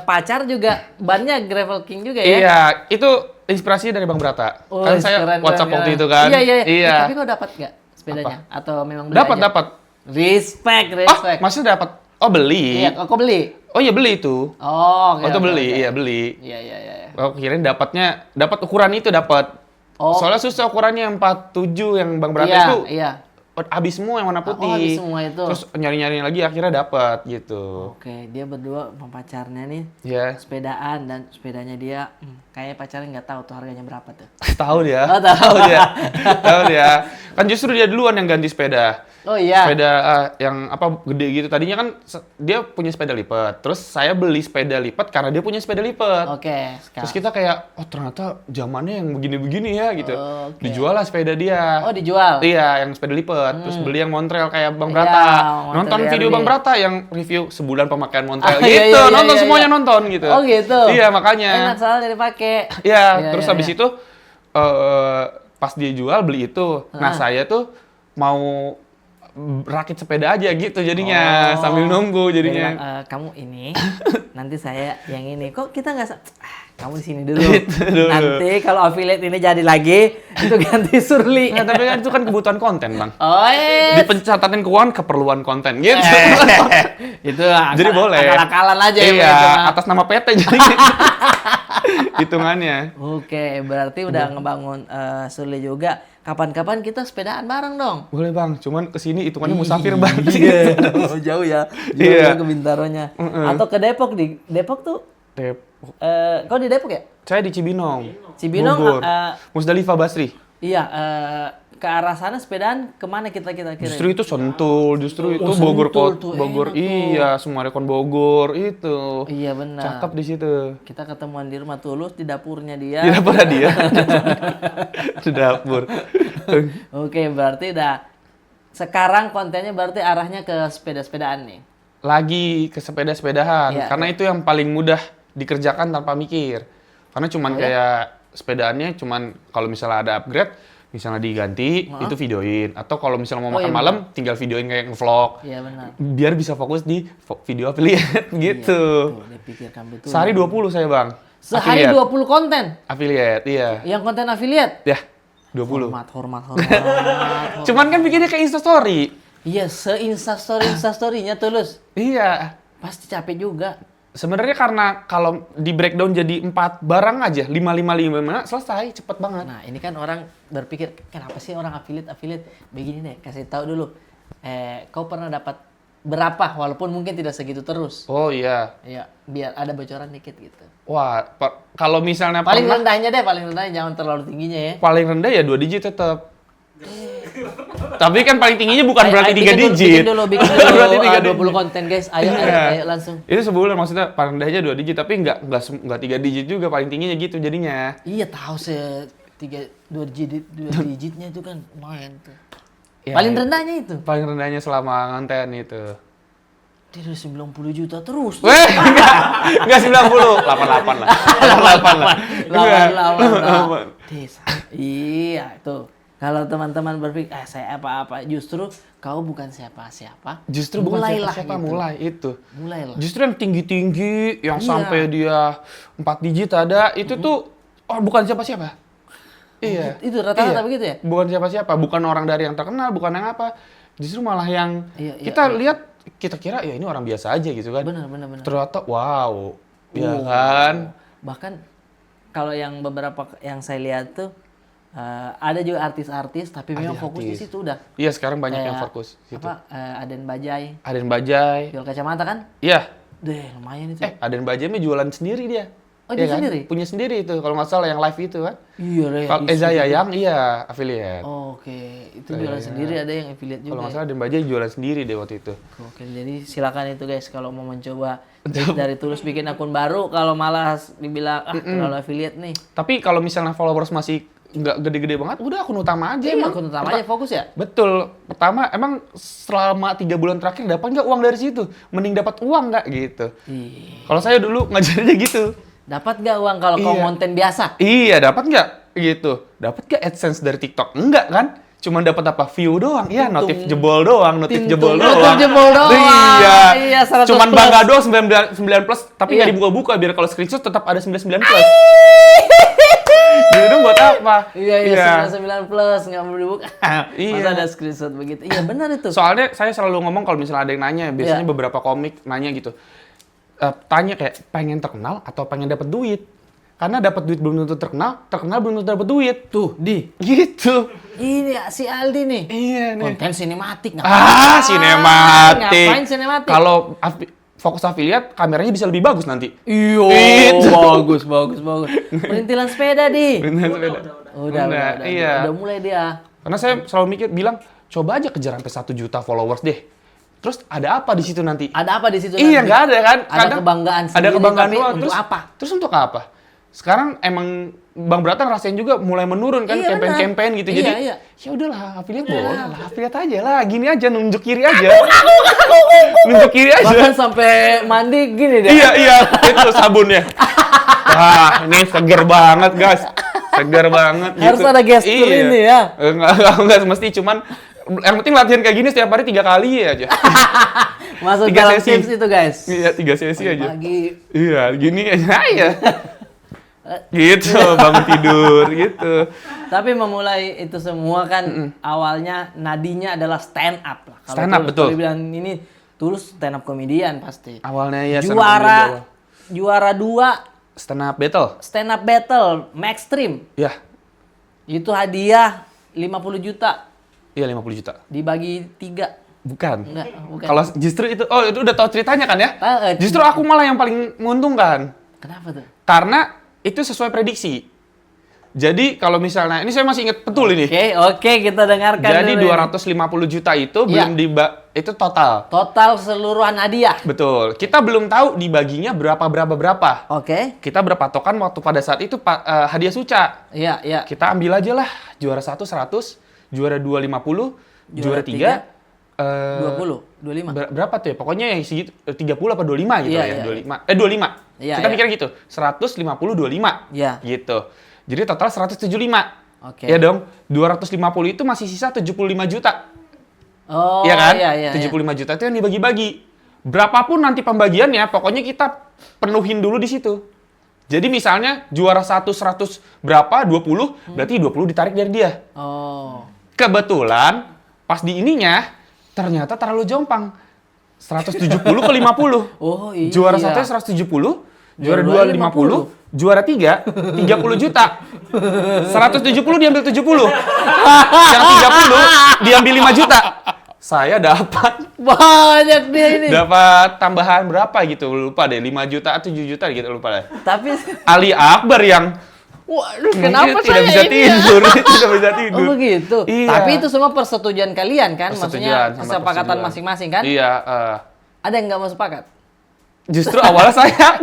pacar juga bannya Gravel King juga ya? Iya, itu inspirasinya dari Bang Brata. Oh, Kan saya keren, WhatsApp keren, waktu keren. itu kan. Iya. Iya. Tapi kau dapat nggak sepedanya? Atau memang beli Dapat, aja? dapat. Respect. Ah, maksudnya dapat? Oh beli. Iya, kau beli? Oh iya beli itu. Oh, Oh itu beli, iya beli. Iya. Oh kirain dapatnya, dapat ukuran itu dapat. Oh. Soalnya susah ukurannya yang 47 yang Bang Brata Iya, itu. iya. Habis semua yang warna putih. Oh, habis semua itu. Terus nyari-nyari lagi akhirnya dapat gitu. Oke, dia berdua sama pacarnya nih Iya. sepedaan dan sepedanya dia kayaknya pacarnya nggak tahu tuh harganya berapa tuh. Tahu dia. Oh, tahu. dia. Tahu dia. Kan justru dia duluan yang ganti sepeda. Oh iya. Sepeda yang apa gede gitu. Tadinya kan dia punya sepeda lipat. Terus saya beli sepeda lipat karena dia punya sepeda lipat. Oke, Terus kita kayak, oh ternyata zamannya yang begini-begini ya gitu. Oke. Dijual lah sepeda dia. Oh, dijual. Iya, yang sepeda lipat. Terus beli yang Montreal kayak Bang Iya, Brata. Montreal Nonton video Harley. Bang Brata yang review sebulan pemakaian Montreal Ah, gitu. iya, Nonton iya, semuanya iya. nonton gitu. Oh gitu. Iya, makanya. Enak soalnya dipakai. Iya, Iya, terus iya, habis iya. itu pas dia jual beli itu. Nah, saya tuh mau rakit sepeda aja gitu jadinya sambil nunggu Dia jadinya. bilang, kamu ini, nanti saya yang ini. Kok kita nggak kamu di sini dulu. dulu. Nanti kalau affiliate ini jadi lagi, itu ganti Surly. Nah, tapi kan itu kan kebutuhan konten, Bang. Oh, Di pencatatan keuangan keperluan konten gitu. itu Jadi boleh. akal-akalan aja ya. Iya, begitu, Bang. atas nama PT jadi hitungannya. Oke, berarti udah ngebangun Surly juga. Kapan-kapan kita sepedaan bareng dong. Boleh, Bang. Cuman kesini hitungannya musafir, Bang. Iya, jauh ya. Iya. Jauh ke Bintaronya. Atau ke Depok di Depok tuh. Kau di Depok ya? Saya di Cibinong. Cibinong, Bogor. Musdalifah Basri. Iya, ke arah sana sepedaan kemana kita kira? Justru itu Sentul, justru itu Sentul Bogor tuh, Bogor. enak tuh. Iya, Sumarekon Bogor itu. Iya benar. Cakep di situ. Kita ketemuan di rumah Tulus di dapurnya dia. Di dapur dia. Di dapur. Oke, berarti udah sekarang kontennya berarti arahnya ke sepeda-sepedaan nih. Lagi ke sepeda-sepedahan. Iya, Karena itu yang paling mudah dikerjakan tanpa mikir. Karena cuman kayak sepedaannya cuman kalau misalnya ada upgrade, misalnya diganti, itu videoin. Atau kalau misalnya mau makan iya, malam, tinggal videoin kayak nge-vlog. Iya benar. Biar bisa fokus di video affiliate gitu. Tuh, dipikirkan betul. Sehari 20 saya, Bang. Sehari Affiliate. 20 konten. Affiliate, iya. Yang konten affiliate. Ya, 20. Hormat. Cuman kan bikinnya kayak Instastory. Iya, se-instastory-instastorynya Tulus. Iya. Pasti capek juga. Sebenarnya karena kalau di breakdown jadi 4 barang aja, 5 selesai, cepet banget. Nah, ini kan orang berpikir, kenapa sih orang affiliate? Begini deh, kasih tahu dulu. Kau pernah dapat berapa, walaupun mungkin tidak segitu terus. Oh iya. Ya, biar ada bocoran dikit gitu. Wah, kalau misalnya Paling pernah, rendahnya deh, paling rendahnya jangan terlalu tingginya ya. paling rendah ya 2 digit tetap. Tapi kan paling tingginya bukan berarti 3 bikin digit. bikin Bukan dulu berarti 3 20 digit. konten guys. Ayo Iya. langsung. Itu sebulan maksudnya paling rendahnya 2 digit, tapi nggak 3 digit juga, paling tingginya gitu jadinya. Iya, tahu dua digitnya itu kan lumayan tuh. Ya, Paling rendahnya itu. Paling rendahnya selama konten itu. Dia udah 90 juta terus. Weh, enggak 90, 88 lah. 88 lah. Lawan. Desa. Iya, tuh. Kalau teman-teman berpikir, saya apa-apa, justru kau bukan siapa-siapa. Justru bukan mulailah siapa-siapa, gitu. mulai itu. Mulailah. Justru yang tinggi-tinggi, yang Iya. sampai dia 4 digit ada, itu tuh bukan siapa-siapa. Iya. Itu rata-rata Iya. begitu ya? Bukan siapa-siapa, bukan orang dari yang terkenal, bukan yang apa. Justru malah yang Iya, kita lihat, kita kira ya ini orang biasa aja gitu kan. Benar. Ternyata wow. Ya kan? Bahkan kalau yang beberapa yang saya lihat tuh ada juga artis-artis tapi memang fokus di situ udah. Iya, sekarang banyak Kayak yang fokus situ. Aden Bajai, Aden Bajai. jual kacamata kan? Iya. Deh, lumayan itu. Aden Bajai mah jualan sendiri dia. Oh Oh, Iya dia kan? sendiri? Punya sendiri itu kalau nggak salah yang live itu kan. Iya deh. Kalau Eza Yayang iya affiliate. Oke, itu jualan sendiri, ada yang affiliate Kalau juga. nggak salah Demba Jaya jualan sendiri deh waktu itu. Oke, jadi silakan itu guys kalau mau mencoba dari Tulus bikin akun baru, kalau malas dibilang terlalu affiliate nih. Tapi kalau misalnya followers masih nggak gede-gede banget, udah akun utama aja Iya, emang. akun utama aja fokus ya. Betul. Pertama, emang selama 3 bulan terakhir dapat nggak uang dari situ? Mending dapat uang nggak gitu. Iya. Kalau saya dulu ngajarinnya gitu. Dapat nggak uang kalau kau Iya. konten biasa? Iya, dapat nggak gitu. Dapat nggak AdSense dari TikTok? Enggak kan? Cuman dapat apa? View doang. Iya, notif jebol doang, notif jebol doang. Notif jebol doang. Iya. Iya, 100 Cuman plus. bangga doang 9 plus, tapi nggak Iya. dibuka-buka biar kalau screenshot tetap ada 99 plus. Jadi dong buat apa? Iya, 99 plus nggak mau dibuka. Iya. Masa ada screenshot begitu? Iya benar itu. Soalnya saya selalu ngomong kalau misalnya ada yang nanya, biasanya Iya. beberapa komik nanya gitu. Tanya kayak pengen terkenal atau pengen dapat duit. Karena dapat duit belum tentu terkenal, terkenal belum tentu dapat duit. Tuh, Gitu. ini si Aldi nih. Iya nih. Konten sinematik Sinematik. Ngapain sinematik? Kalau fokus affiliate, kameranya bisa lebih bagus nanti. Iyo, Itu. bagus. Perintilan sepeda di. Bener, sepeda. Udah, iya. udah mulai dia. Karena saya selalu mikir, bilang, coba aja kejar sampai 1 juta followers deh. Terus ada apa di situ nanti? Ada apa di situ? Iya, nanti? nggak ada kan? Ada kebanggaan Ada sendiri, kebanggaan tapi doang. untuk Terus apa? Terus untuk apa? Sekarang emang Bang Bratan rasain juga mulai menurun kan, Iya, campaign-campaign gitu. benar. Jadi Iya. ya udahlah, affiliate boleh lah, affiliate aja lah. Gini aja, nunjuk kiri aja. Nunjuk kiri aja. Bahkan sampai mandi gini deh. Iya, itu sabunnya. Wah, ini seger banget, guys. Seger banget gitu. Harus ada gestur ini ya. Enggak mesti, cuman yang penting latihan kayak gini setiap hari 3 kali aja. Masuk 3 dalam sesi. tips itu guys. Iya, 3 sesi aja. Pagi. Iya, gini aja ya. Gitu, bangun tidur gitu. Tapi memulai itu semua kan awalnya nadinya adalah stand up lah. Kalau Stand up, Tulus, betul. kalau dibilang ini Tulus stand up komedian pasti. Awalnya ya Juara 2 stand up battle. stand up battle Max Stream. Ya, Itu hadiah 50 juta iya 50 juta. dibagi 3. Bukan. Enggak, bukan. Kalau justru itu, itu udah tahu ceritanya kan ya? Tahu, Justru aku malah yang paling menguntungkan. Kenapa tuh? Karena itu sesuai prediksi. Jadi kalau misalnya, ini saya masih ingat betul ini. Oke, kita dengarkan Jadi dulu 250 juta itu Iya. belum itu total. ini. Total keseluruhan hadiah. Betul. Kita belum tahu dibaginya berapa. Oke. Kita berpatokan waktu pada saat itu hadiah suca. Iya, iya. Kita ambil aja lah juara 1 100, juara 2 50, juara 3 20, 25. berapa tuh ya? Pokoknya yang segitu 30 apa 25 gitu Iya, ya, iya. 25. 25. Iya, Kita iya. mikir gitu. 150 25. Iya. Gitu. Jadi total 175. Oke. Ya dong. 250 itu masih sisa 75 juta. Oh, Iya kan? Iya. 75 juta itu yang dibagi-bagi. Berapapun nanti pembagiannya, pokoknya kita penuhin dulu di situ. Jadi misalnya juara 100 berapa? 20, berarti 20 ditarik dari dia. Oh. Kebetulan pas di ininya ternyata terlalu jompang. 170 ke 50. Oh, iya. Juara 1 170, juara Juara 2 50, juara 3 30 juta. 170 diambil 70. Yang 30 diambil 5 juta. Saya dapat Banyak dia ini. tambahan berapa gitu, lupa deh, 5 juta atau 7 juta gitu, lupa deh. Tapi Ali Akbar yang waduh, kenapa mungkin tidak saya bisa ini ya? tidur, tidak bisa tidur. Oh begitu. Iya. Tapi itu semua persetujuan kalian kan? Persetujuan, Maksudnya sama kesepakatan persetujuan. masing-masing kan? Iya, Ada yang nggak mau sepakat? justru awalnya saya,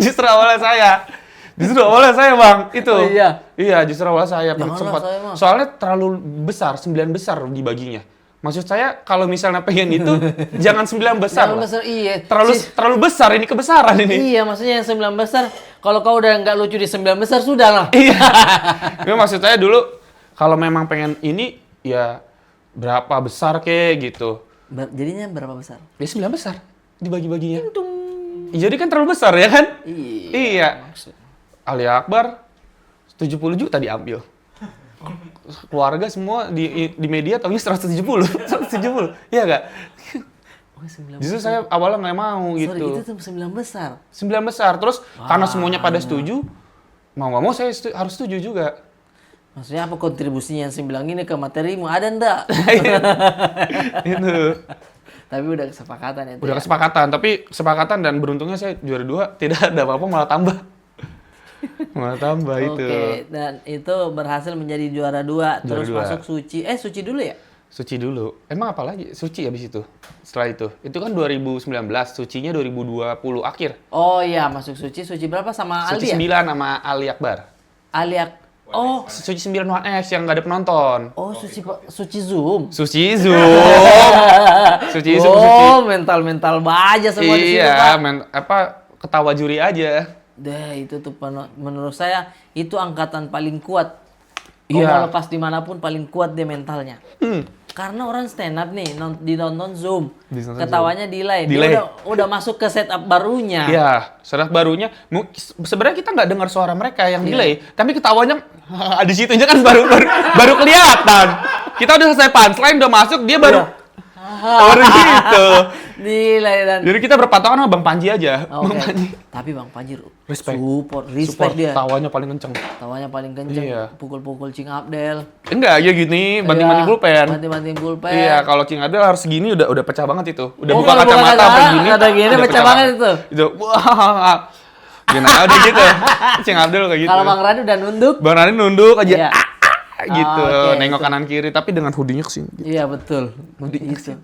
Bang, itu. Oh, iya? Iya, justru awalnya saya Janganlah sempat. saya mah. Soalnya terlalu besar, 9 besar dibaginya. Maksud saya kalau misalnya pengen itu jangan 9 besar. Jangan lah. besar, iya. Terlalu besar, ini kebesaran ini. Iya, maksudnya yang 9 besar. Kalau kau udah nggak lucu di 9 besar, sudah lah. Iya. Ya, maksud saya dulu kalau memang pengen ini ya berapa besar kek gitu. Jadinya berapa besar? Ya 9 besar dibagi-baginya. Ya, jadi kan terlalu besar ya kan? Iya. Ali Akbar 70 juta diambil. Keluarga semua di media tahunya 170. 170. Iya enggak? Oh, 9 Justru saya awalnya nggak mau Sorry, gitu. itu tuh 9 besar. 9 besar. Terus karena semuanya pada setuju, mau nggak mau saya harus setuju juga. Maksudnya apa kontribusinya yang 9 ini ke materimu? Ada ndak? Itu. Tapi udah kesepakatan itu. Udah ya? kesepakatan, tapi kesepakatan dan beruntungnya saya juara 2 tidak ada apa-apa malah tambah. Malah tambah itu. Oke, dan itu berhasil menjadi juara 2, terus dua. masuk Suci. Suci dulu ya? Suci dulu. Emang apa lagi? Suci habis itu. Setelah itu. Itu kan 2019, Sucinya 2020 akhir. Oh iya, masuk Suci. Suci berapa sama Suci Aldi ya? 9 sama Ali Akbar. Oh, Suci 9 1X yang nggak ada penonton. Suci Zoom. Suci Zoom. Suci Zoom, Suci. Oh, mental-mental baja semua di situ, Pak. Iya, ketawa juri aja. Itu tuh menurut saya itu angkatan paling kuat. Iya. Mau lepas dimanapun paling kuat dia mentalnya. Karena orang stand up nih dinonton Zoom, ketawanya delay. Dia udah masuk ke setup barunya. Iya, setup barunya. Sebenarnya kita nggak dengar suara mereka yang delay, tapi ketawanya di situ aja kan baru kelihatan. Kita udah selesai punchline, udah masuk, dia baru gitu. Delay dan. Jadi kita berpatokan sama Bang Panji aja. Oke. Bang Panji. Tapi Bang Panji Respect. respect dia. Tawanya paling kenceng. Tawanya paling kenceng. Iya. Pukul-pukul Cing Abdel. Enggak, ya gini, banting-banting pulpen. Banting-banting pulpen. Iya, kalau King Abdel harus segini udah pecah banget itu. Udah Oh, buka kalau buka kacamata kacamata, sampai gini. ada gini, udah pecah banget itu. Itu wah. Gimana udah gitu. King Abdel kayak gitu. Kalau Bang Rani udah nunduk. Bang Rani nunduk aja. Iya. Gitu, Oke, nengok itu. kanan kiri tapi dengan hoodie-nya kesini. Iya betul. Itu.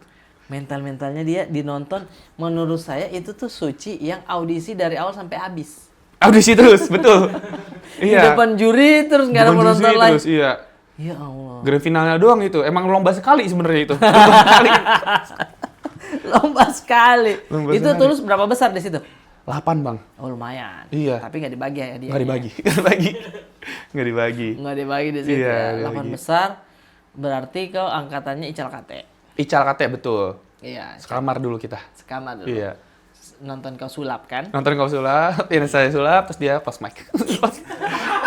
Mental-mentalnya dia dinonton, menurut saya itu tuh Suci yang audisi dari awal sampai habis. Audisi terus, betul. Di depan juri terus nggak ada Depan penonton juri lagi. terus, iya. Ya Allah. Grand finalnya doang itu. Emang lomba sekali sebenarnya itu. Lomba sekali. Lomba sekali. Lomba Itu sekali. tulus berapa besar di situ? 8, Bang. Oh lumayan. Iya. Tapi nggak dibagi ya dia. Nggak dibagi. Nggak dibagi. Nggak dibagi. Nggak dibagi di situ Iya, ya. nggak 8 dibagi. besar berarti kau angkatannya Ical Kate. Ical Kate, betul. Iya. Sekamar dulu kita. Sekamar dulu. Iya. Nonton kau sulap kan? Nonton kau sulap, ini saya sulap, terus dia pas mic.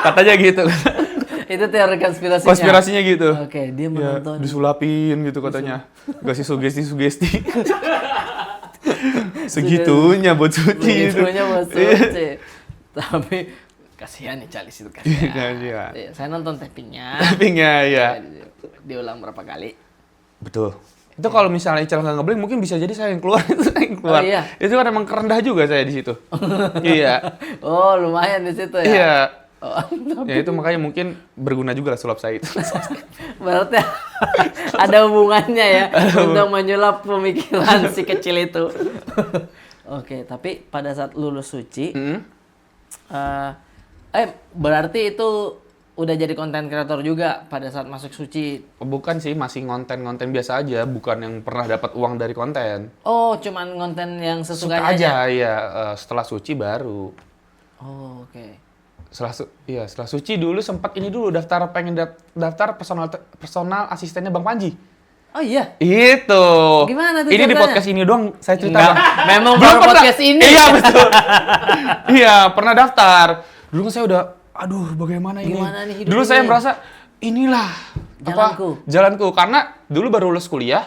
Katanya gitu. Itu teori konspirasinya. Konspirasinya gitu. Oke, dia Ya, menonton. disulapin gitu katanya. Kasih sugesti-sugesti. Segitunya buat Suci itu. Begitunya buat Suci. Tapi kasihan nih Calis itu kasihan. Kasihan. Iya, saya nonton tappingnya. Tappingnya, ya. Diulang berapa kali. Betul. Itu kalau misalnya Ical nggak ngeblank, mungkin bisa jadi saya yang keluar. Itu saya yang keluar. Oh, iya. Itu kan emang kerendah juga saya di situ. Iya. Oh, lumayan di situ ya. Iya. Oh, Ya itu makanya mungkin berguna juga lah sulap saya itu. berarti ada hubungannya ya untuk menyulap pemikiran si kecil itu. Oke, tapi pada saat lulus Suci, berarti itu udah jadi konten kreator juga pada saat masuk Suci. Bukan sih, masih konten-konten biasa aja, bukan yang pernah dapat uang dari konten. Oh, cuman konten yang Suka sesukanya aja. aja, ya. Setelah Suci baru. Oh, oke. Setelah Suci dulu sempat ini dulu pengen daftar personal asistennya Bang Panji. Oh iya. Itu. Gimana tuh Ini di ceritanya? podcast ini doang saya cerita. Enggak, Bang. memang Belum baru pernah. podcast ini. Iya, betul. Iya, pernah daftar. Dulu kan saya udah aduh bagaimana ini? Gimana nih hidup Dulu ini? saya merasa inilah jalanku karena dulu baru lulus kuliah.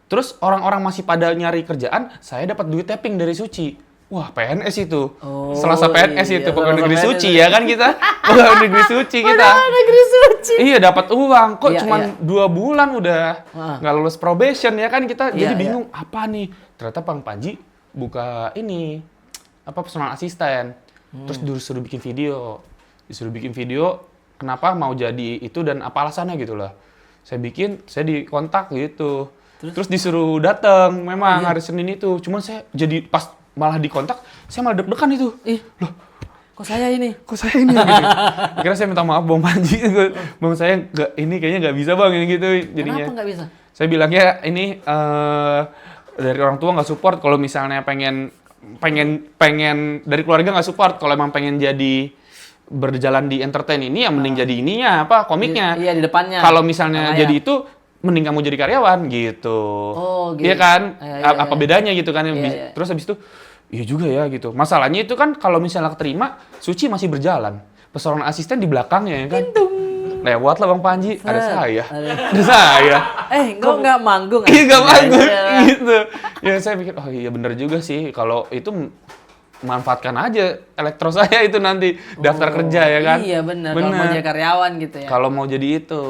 Terus orang-orang masih pada nyari kerjaan, saya dapat duit tapping dari Suci. Wah, PNS itu. Oh, Selasa PNS iya, itu pegawai selasa negeri PNS suci itu. ya kan kita. Pegawai negeri suci kita. Padahal negeri suci. Iya, dapat uang. Kok Iya, cuman iya. 2 bulan udah Ah. nggak lulus probation ya kan kita. Iya, Jadi bingung apa nih. Ternyata Bang Panji buka ini personal asisten. Terus disuruh bikin video. Kenapa mau jadi itu dan apa alasannya gitu lah. Saya dikontak gitu. Terus disuruh datang memang hari Senin itu. Cuman saya jadi pas malah dikontak, saya malah deg-degan itu. Loh, Kok saya ini? kok saya ini? Gitu. Akhirnya saya minta maaf Bang Panji. Bang saya kayaknya nggak bisa Bang ini gitu jadinya. Kenapa nggak bisa? Saya bilangnya ini dari orang tua nggak support. Kalau misalnya pengen dari keluarga nggak support. Kalau emang pengen jadi berjalan di entertain ini ya mending jadi ininya komiknya. Iya, di depannya. Kalau misalnya Tengah jadi ya. itu mending kamu jadi karyawan gitu. Oh, gitu. Iya kan? Iya, Apa bedanya gitu kan? Iya. Terus habis itu iya juga ya gitu. Masalahnya itu kan kalau misalnya keterima, Suci masih berjalan. Personal asisten di belakangnya ya kan. Lewat lah Bang Panji, ada saya. Ada saya. Kok nggak manggung? Iya nggak manggung Aja. gitu. Ya saya pikir, oh iya bener juga sih. Kalau itu manfaatkan aja elektro saya itu nanti daftar kerja ya kan. Iya benar. Kalau mau jadi karyawan gitu ya. Kalau mau jadi itu.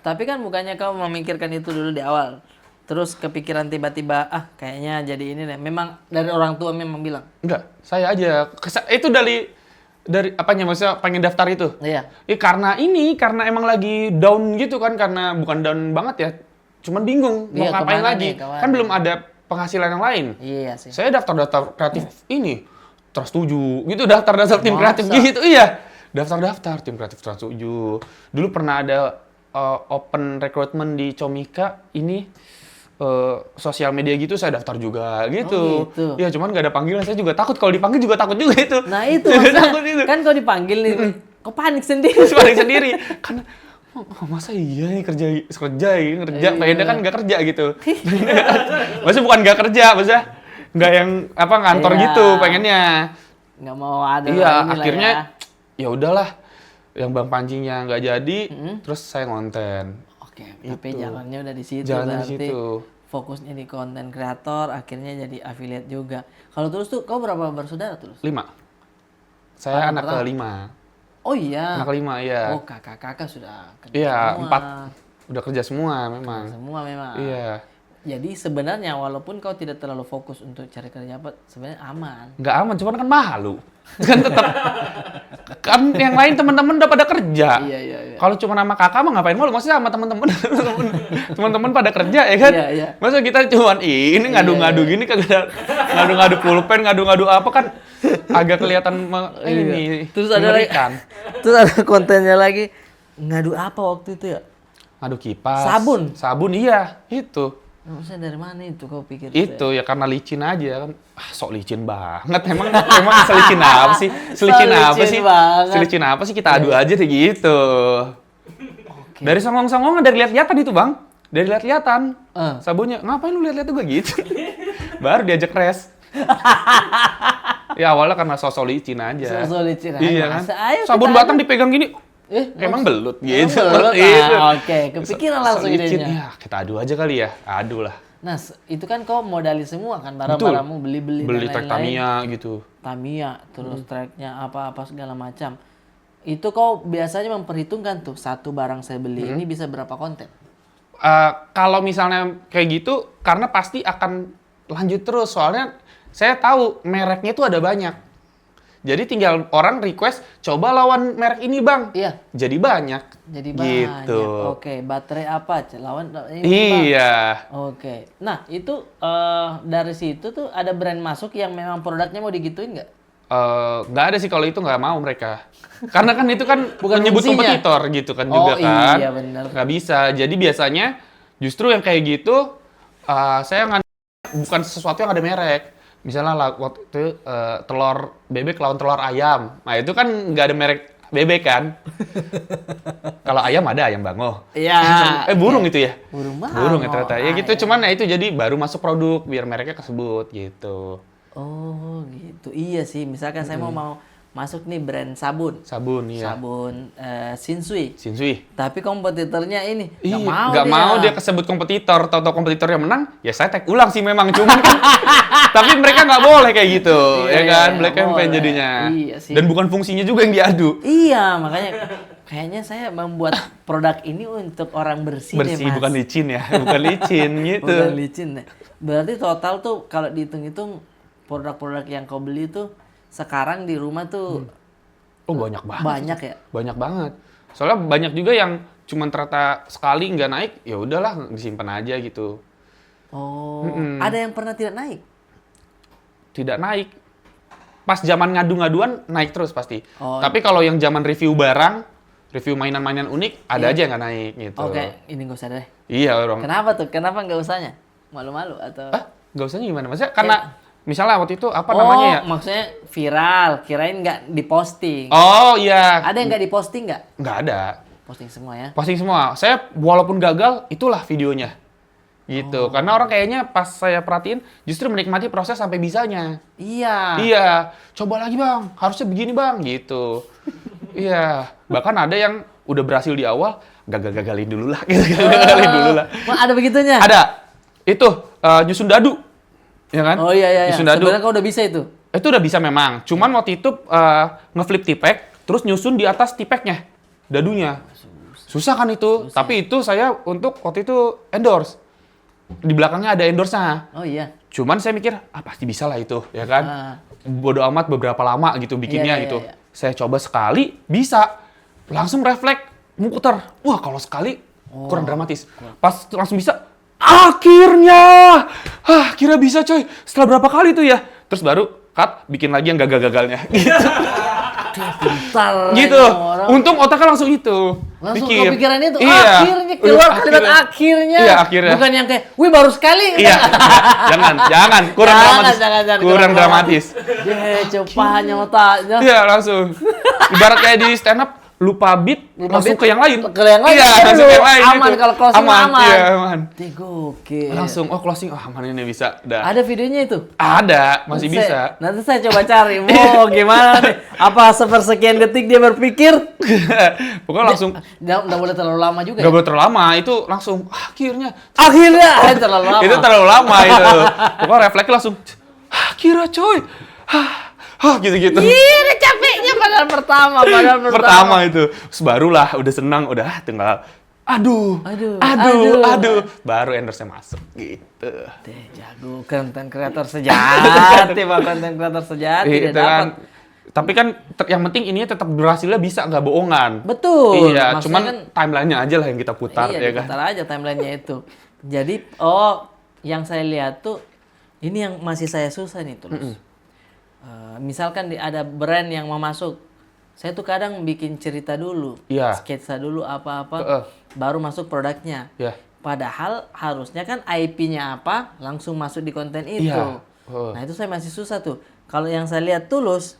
Tapi kan bukannya kau memikirkan itu dulu di awal. Terus kepikiran tiba-tiba, kayaknya jadi ini deh. Memang dari orang tua memang bilang. Enggak, saya aja. Itu dari Dari apanya maksudnya pengen daftar itu? Iya. Karena emang lagi down gitu kan, karena bukan down banget ya. Cuman bingung mau Iya, ngapain kemana lagi. nih, kemana Kan nih? belum ada penghasilan yang lain. Iya sih. Saya daftar-daftar kreatif ini Trans 7 gitu, daftar-daftar tim Masa? kreatif gitu. Iya. Daftar-daftar tim kreatif Trans 7. Dulu pernah ada open recruitment di Comika ini sosial media gitu, saya daftar juga gitu. Oh, gitu. Ya cuman nggak ada panggilan, saya juga takut, kalau dipanggil juga takut juga itu. Nah itu Juga maksudnya, takut itu. kan kalau dipanggil nih, kok panik sendiri. Terus paling sendiri karena masa iya nih kerja Iya. pengennya kan nggak kerja gitu. Maksudnya bukan nggak kerja, maksudnya nggak yang apa ngantor Iya. gitu pengennya. Nggak mau ada Iya, inilah akhirnya ya. ya udahlah, yang Bang Pancingnya nggak jadi, terus saya ngonten. Oke, tapi Itu. jalannya udah di situ, Jalannya di berarti situ. fokusnya di konten kreator, akhirnya jadi affiliate juga. Kalau Tulus tuh, kau berapa bersaudara Tulus? 5. Saya Anak anak pertama? kelima. Oh iya. Anak kelima, iya. Oh kakak-kakak sudah kerja Iya, semua. 4 udah kerja semua memang. Semua memang. Iya. Jadi sebenarnya walaupun kau tidak terlalu fokus untuk cari kerja apa, sebenarnya aman. Nggak aman, cuman kan malu. Kan tetap kan yang lain teman-teman udah pada kerja. Iya. Kalau cuma sama kakak mah ngapain malu? Maksudnya sama teman-teman teman-teman pada kerja ya kan? Iya. Masa kita cuman ini ngadu-ngadu gini kagak ngadu-ngadu pulpen, ngadu-ngadu apa kan agak kelihatan ini. Terus ada lagi, mengerikan. terus ada kontennya lagi, ngadu apa waktu itu ya? Ngadu kipas. Sabun iya, itu. Maksudnya dari mana itu kau pikir? Itu ya karena licin aja kan. Sok licin banget. Emang selicin apa sih? Selicin Sok apa licin sih? banget. Selicin apa sih, kita adu aja deh gitu. Oke. Dari songong-songong dari lihat-lihatan itu, Bang. Dari lihat-lihatan. Eh. Sabunnya, ngapain lu lihat-lihat juga gitu? Baru diajak res. Ya awalnya karena sosok licin aja. Sosok licin aja. Iya kan? Masa, ayo Sabun kita batang adu. dipegang gini. Emang belut gitu. belut? Gitu. Ah, oke. Kepikiran langsung licin. idenya. Ya, kita adu aja kali ya. Adu lah. Nah, itu kan kau modali semua kan barang-barangmu beli-beli Beli dan trek lain-lain. Tamiya gitu. Tamiya, terus tracknya apa-apa segala macam. Itu kau biasanya memperhitungkan tuh satu barang saya beli ini bisa berapa konten? Kalau misalnya kayak gitu, karena pasti akan lanjut terus. Soalnya saya tahu mereknya itu ada banyak. Jadi tinggal orang request, coba lawan merek ini bang. Iya. Jadi banyak. Jadi Gitu. banyak. Oke, baterai apa? Lawan ini Bang. Iya. Oke. Nah, itu dari situ tuh ada brand masuk yang memang produknya mau digituin nggak? Nggak ada sih kalau itu, nggak mau mereka. Karena kan itu kan Bukan menyebut fungsinya. kompetitor gitu kan Oh, juga kan. iya, bener. Nggak bisa. Jadi biasanya justru yang kayak gitu, saya bukan sesuatu yang ada merek. Misalnya waktu itu telur bebek lawan telur ayam. Nah itu kan nggak ada merek bebek kan. Kalau ayam ada ayam bango. Iya. Burung itu ya? Burung Burung ya bango. ternyata. Ya gitu, cuman ya itu jadi baru masuk produk biar mereknya kesebut gitu. Oh, gitu. Iya sih, misalkan saya mau masuk nih brand sabun. Sabun iya. Sabun Shinsui. Shinsui. Tapi kompetitornya ini Iya, nggak nggak mau dia kesebut kompetitor, tahu-tahu kompetitor yang menang, ya saya tag ulang sih memang, cuman kan, tapi mereka nggak boleh kayak gitu, Iya, ya kan, iya, black nggak campaign boleh. jadinya, Iya sih. dan bukan fungsinya juga yang diadu, Iya, makanya kayaknya saya membuat produk ini untuk orang bersih, deh, bersih Mas. bukan licin ya, bukan licin gitu. Bukan licin deh. Berarti total tuh kalau dihitung-hitung produk-produk yang kau beli tuh sekarang di rumah tuh Oh banyak banget, banyak ya? banyak banget, soalnya banyak juga yang cuman ternyata sekali nggak naik, ya udahlah disimpan aja gitu, Oh, ada yang pernah tidak naik? tidak naik. Pas zaman ngadu-ngaduan naik terus pasti. Oh. Tapi kalau yang zaman review barang, review mainan-mainan unik, ada Iya. aja yang nggak naik gitu. Oke, ini gak usah deh. Iya orang. Kenapa tuh? Kenapa nggak usahnya? Malu-malu atau? Nggak usahnya gimana? Maksudnya karena misalnya waktu itu apa namanya ya? Maksudnya viral. Kirain nggak diposting. Oh iya. Ada yang nggak diposting nggak? Nggak ada. Posting semua ya? Posting semua. Saya walaupun gagal, itulah videonya. Gitu. Karena orang kayaknya pas saya perhatiin justru menikmati proses sampai bisanya. Iya. Iya. Coba lagi bang. Harusnya begini bang. Gitu. Iya. Bahkan ada yang udah berhasil di awal, gagalin dulu lah. Gitu. Gagalin dulu lah. Wah, ada begitunya? Ada. Itu nyusun dadu. Ya kan? Oh iya. Nyusun dadu. Sebenarnya kau udah bisa itu? Itu udah bisa memang. Cuman waktu itu ngeflip tipek, terus nyusun di atas tipeknya, dadunya. Susah kan itu. Tapi itu saya untuk waktu itu endorse. Di belakangnya ada endorse-nya. Oh iya. Cuman saya mikir, pasti bisa lah itu, ya kan? Ah. Bodo amat beberapa lama gitu bikinnya Iya, iya, gitu. iya. Saya coba sekali, bisa. Langsung refleks, muter. Wah, kalau sekali kurang dramatis. Pas langsung bisa, akhirnya bisa coy. Setelah berapa kali tuh ya? Terus baru cut, bikin lagi yang gagal-gagalnya. Gitu. Pintar Gitu. orang. Untung otaknya langsung itu. Langsung Pikir. kepikiran itu. Iya. Akhirnya keluar kalimat akhirnya. Iya, akhirnya. Bukan yang kayak, wih baru sekali. Iya. Jangan. Kurang dramatis. Jangan. Kurang dramatis. Dia cepahnya otaknya. Iya, langsung. Ibarat kayak di stand up, lupa beat, langsung ke yang lain. Ke yang lain. Iya, langsung ke yang lain. Aman, gitu. kalau closing aman. Iya, aman. Gokil. Langsung, closing, aman ini bisa. Udah. Ada videonya itu? Ada, masih bisa. Nanti saya coba cari. Wow, gimana nih? Apa sepersekian detik dia berpikir? Pokoknya langsung, Nggak boleh terlalu lama juga gak ya? boleh terlalu lama, itu langsung, akhirnya. Terlalu lama. Itu terlalu lama itu. Pokoknya refleksnya langsung, akhirnya coy. Gitu-gitu. Iya, udah capeknya padahal pertama. Pertama itu. Terus barulah, udah senang, udah tinggal, aduh. Baru endorse-nya masuk, gitu. Deh, jago konten kreator sejati, Bang. Konten kreator sejati dia Gitu kan. dapat. Tapi kan yang penting ini tetap berhasilnya bisa, nggak bohongan. Betul. Iya, Maksudnya cuman kan, timelinenya aja lah yang kita putar, iya, ya kan. diputar aja timelinenya itu. Jadi, yang saya lihat tuh, ini yang masih saya susah nih terus. Misalkan ada brand yang mau masuk, saya tuh kadang bikin cerita dulu, Iya. sketsa dulu apa-apa, baru masuk produknya. Iya. Padahal harusnya kan IP-nya apa, langsung masuk di konten itu. Iya. Nah itu saya masih susah tuh. Kalau yang saya lihat Tulus,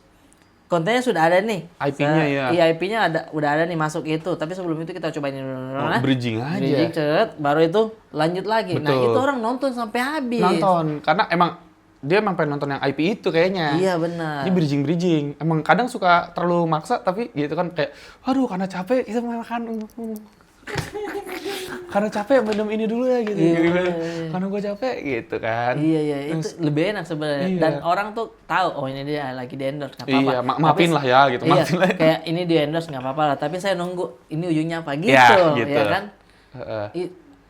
kontennya sudah ada nih. IP-nya ya. Iya, IP-nya udah ada nih masuk itu. Tapi sebelum itu kita cobain Bridging aja. Bridging, baru itu lanjut lagi. Nah Betul. itu orang nonton sampai habis. Nonton, karena dia emang pengen nonton yang IP itu kayaknya. Iya benar. Ini bridging. Emang kadang suka terlalu maksa, tapi gitu kan kayak, aduh karena capek kita makan. Karena capek minum ini dulu ya gitu. Iya, Gitu. iya. Karena gue capek gitu kan. Iya, itu lebih enak sebenarnya. Iya. Dan orang tuh tahu, oh ini dia lagi di endorse, nggak apa-apa. Iya, maafin lah ya gitu, Iya, maafin lah. kayak ini di endorse nggak apa-apa lah. Tapi saya nunggu ini ujungnya apa gitu, Ya, gitu. ya kan? Heeh.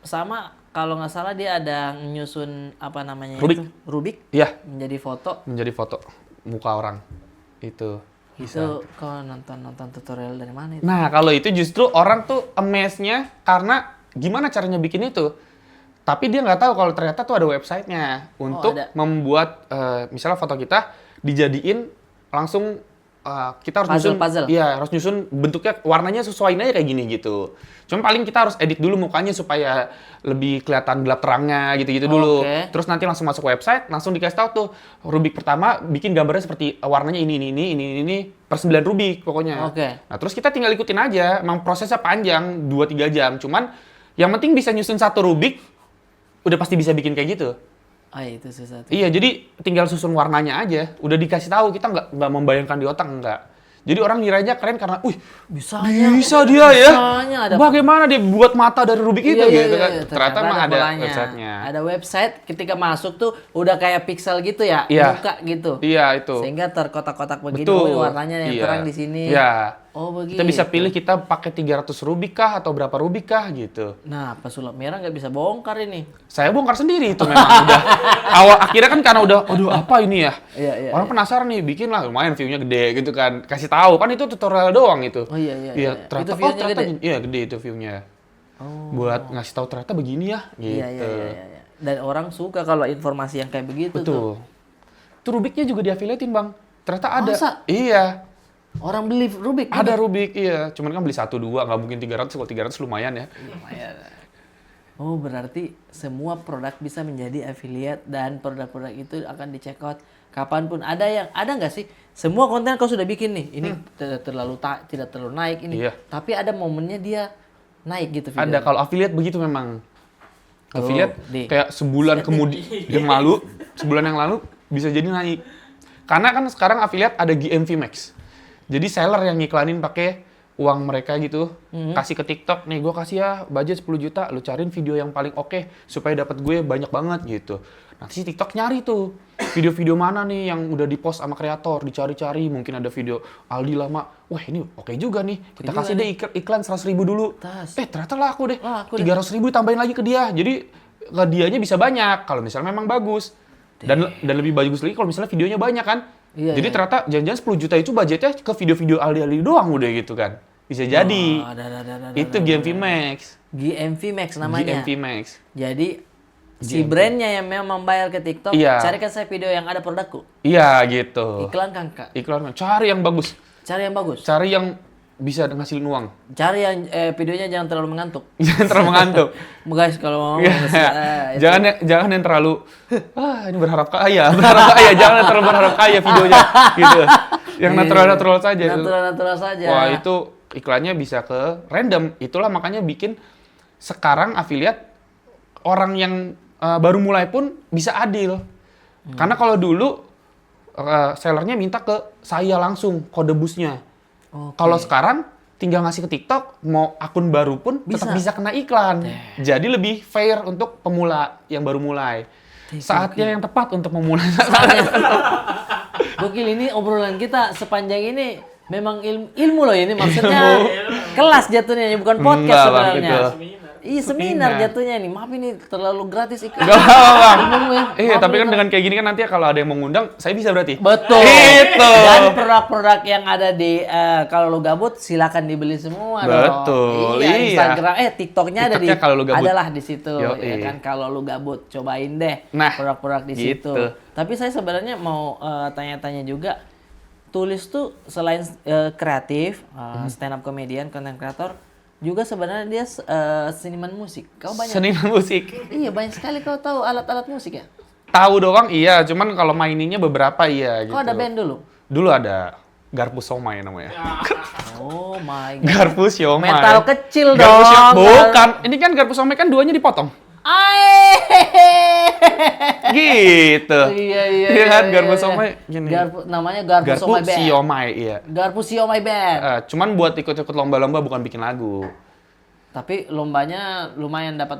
Sama kalau nggak salah dia ada nyusun apa namanya Rubik. itu? Rubik. Iya, Menjadi foto. menjadi foto muka orang. Itu. Itu kalau nonton tutorial dari mana itu? Nah, kalau itu justru orang tuh amaze-nya karena gimana caranya bikin itu. Tapi dia nggak tahu kalau ternyata tuh ada websitenya untuk ada. membuat misalnya foto kita dijadiin langsung kita harus Puzzle. Iya, harus nyusun bentuknya, warnanya sesuaiin aja kayak gini gitu. Cuma paling kita harus edit dulu mukanya supaya lebih kelihatan gelap terangnya gitu-gitu dulu. Oke. Terus nanti langsung masuk website, langsung dikasih tahu tuh Rubik pertama bikin gambarnya seperti warnanya ini per 9 Rubik pokoknya. Oke. Nah, terus kita tinggal ikutin aja. Emang prosesnya panjang 2-3 jam. Cuman yang penting bisa nyusun satu Rubik udah pasti bisa bikin kayak gitu. Itu susah tuh. Iya, jadi tinggal susun warnanya aja. Udah dikasih tahu, kita nggak membayangkan di otak, nggak. Jadi orang ngiranya keren karena, bisa dia ya. Bisanya ada. Bagaimana dia buat mata dari Rubik itu gitu kan. Iya. Ternyata mah ada polanya. websitenya. Ada website, ketika masuk tuh udah kayak pixel gitu ya, Iya. muka gitu. Iya, itu. Sehingga terkotak-kotak begini, Betul. warnanya yang Iya. terang di sini. Iya. Oh begitu. Kita bisa pilih kita pakai 300 Rubik kah atau berapa Rubik kah gitu. Nah, pesulap merah nggak bisa bongkar ini. Saya bongkar sendiri itu memang udah. Akhirnya kan karena udah, aduh apa ini ya? Iya. Orang penasaran nih, bikin lah lumayan view-nya gede gitu kan. Kasih tahu kan itu tutorial doang itu. Oh iya. Ternyata, Itu view-nya ternyata gede? iya gede itu view-nya. Oh. Buat ngasih tahu ternyata begini ya gitu. Iya. Dan orang suka kalau informasi yang kayak begitu tuh. Betul. Itu Rubiknya juga di-affiliate-in, Bang. Ternyata ada. Masa? Iya. Orang beli Rubik. Ada Rubik, iya. Cuman kan beli 1-2, nggak mungkin 300. Kalau 300 lumayan ya. Lumayan. Oh, berarti semua produk bisa menjadi affiliate dan produk-produk itu akan di-check out kapanpun. Ada nggak sih? Semua konten kau sudah bikin nih. Ini tidak terlalu naik ini. Iya. Tapi ada momennya dia naik gitu Ada, videonya. kalau affiliate begitu memang. Affiliate nih. kayak sebulan sebulan yang lalu bisa jadi naik. Karena kan sekarang affiliate ada GMV Max. Jadi seller yang ngiklanin pakai uang mereka gitu, kasih ke TikTok, nih gue kasih ya budget 10 juta, lu cariin video yang paling oke supaya dapat gue banyak banget gitu. Nanti si TikTok nyari tuh video-video mana nih yang udah dipost sama kreator, dicari-cari, mungkin ada video Aldi lama, wah ini oke juga nih, kita kasih deh iklan 100.000 dulu. Ternyata laku deh, 300.000 tambahin lagi ke dia, jadi ke dianya bisa banyak kalau misalnya memang bagus. Dan lebih bagus lagi kalau misalnya videonya banyak kan. Iya, Jadi iya. ternyata jangan-jangan 10 juta itu budgetnya ke video-video aldi-aldi doang udah gitu kan. Bisa jadi. Oh, ada. Itu GMV Max. GMV Max namanya. GMV Max. Jadi si brandnya yang memang membayar ke TikTok, Iya. carikan saya video yang ada produkku. Iya gitu. Iklan kan Kak. Iklan. Cari yang bagus. Cari yang bagus. Cari yang bisa ngasilin uang. Cari yang videonya jangan terlalu mengantuk. Jangan terlalu mengantuk. Guys kalau mau itu. jangan yang terlalu ini berharap kaya, jangan yang terlalu berharap kaya videonya gitu. Yang natural saja. Natural saja. Wah, itu iklannya bisa ke random. Itulah makanya bikin sekarang affiliate orang yang baru mulai pun bisa adil. Karena kalau dulu sellernya minta ke saya langsung kode busnya. Oke. Kalau sekarang tinggal ngasih ke TikTok, mau akun baru pun tetap bisa kena iklan. Jadi lebih fair untuk pemula yang baru mulai. Saatnya yang tepat untuk memulai. Gokil, ini obrolan kita sepanjang ini memang ilmu loh ini, maksudnya kelas jatuhnya, bukan podcast Enggak, Bang, sebenarnya. itu. Iya seminar jatuhnya ini. Maaf ini terlalu gratis iklan. Gak apa-apa. Maaf Iya, tapi kan nih, dengan kayak gini kan nanti kalau ada yang mau ngundang, saya bisa berarti. betul. Itu. Dan produk-produk yang ada di kalau lu gabut silakan dibeli semua dong. Betul, Iya, iya. Instagram TikToknya ada di TikToknya kalau lu gabut. adalah di situ Yoi. ya kan, kalau lu gabut cobain deh Nah, produk-produk di situ. gitu. Tapi saya sebenarnya mau tanya-tanya juga, Tulis tuh selain kreatif, stand up comedian, content creator, juga sebenarnya dia seniman musik. Kau banyak. Seniman musik. Iya, banyak sekali kau tahu alat-alat musik ya? Tahu doang iya, cuman kalau maininnya beberapa iya gitu. Kau ada band dulu? Dulu ada Garpus Somai namanya. Oh my god. Garpus Somai. Metal kecil Garpus dong. bukan. Ini kan Garpus Somai kan duanya dipotong. Gitu. Iya. kan Garpus Somai gini. Namanya Garpus Somai Garpus Band. Siomai iya. Garpus Siomai Band. Cuman buat ikut-ikut lomba-lomba bukan bikin lagu. Tapi lombanya lumayan dapat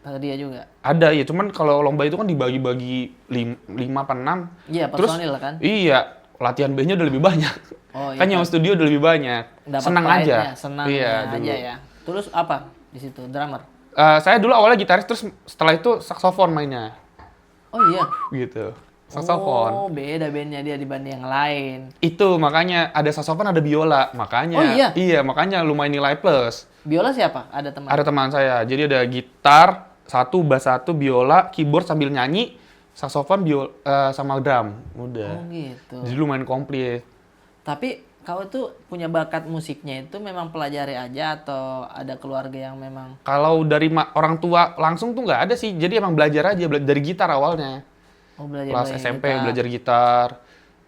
hadiah juga. Ada ya, cuman kalau lomba itu kan dibagi-bagi 5 apa 6. Iya, Terus personil kan. iya, latihan bandnya udah lebih banyak. Oh, iya. Kan nyawa studio udah lebih banyak. Dapat Senang pride-nya, aja. senang Iya, aja dulu. ya. Terus apa di situ? Drummer. Saya dulu awalnya gitaris, terus setelah itu saksofon mainnya. Oh iya. Gitu. Saksofon. Oh, beda bandnya dia dibanding yang lain. Itu makanya ada saksofon, ada biola. Makanya. Oh, iya? Iya, makanya lumayan nilai plus. Biola siapa? Ada teman. Ada teman saya. Jadi ada gitar, satu, bass satu, biola, keyboard sambil nyanyi, saksofon, sama drum. Udah. Oh gitu. Jadi lumayan komplit. Tapi kau tuh punya bakat musiknya itu memang pelajari aja atau ada keluarga yang memang? Kalau dari orang tua langsung tuh nggak ada sih. Jadi emang belajar aja, dari gitar awalnya. Oh, belajar Kelas main SMP gitar. belajar gitar.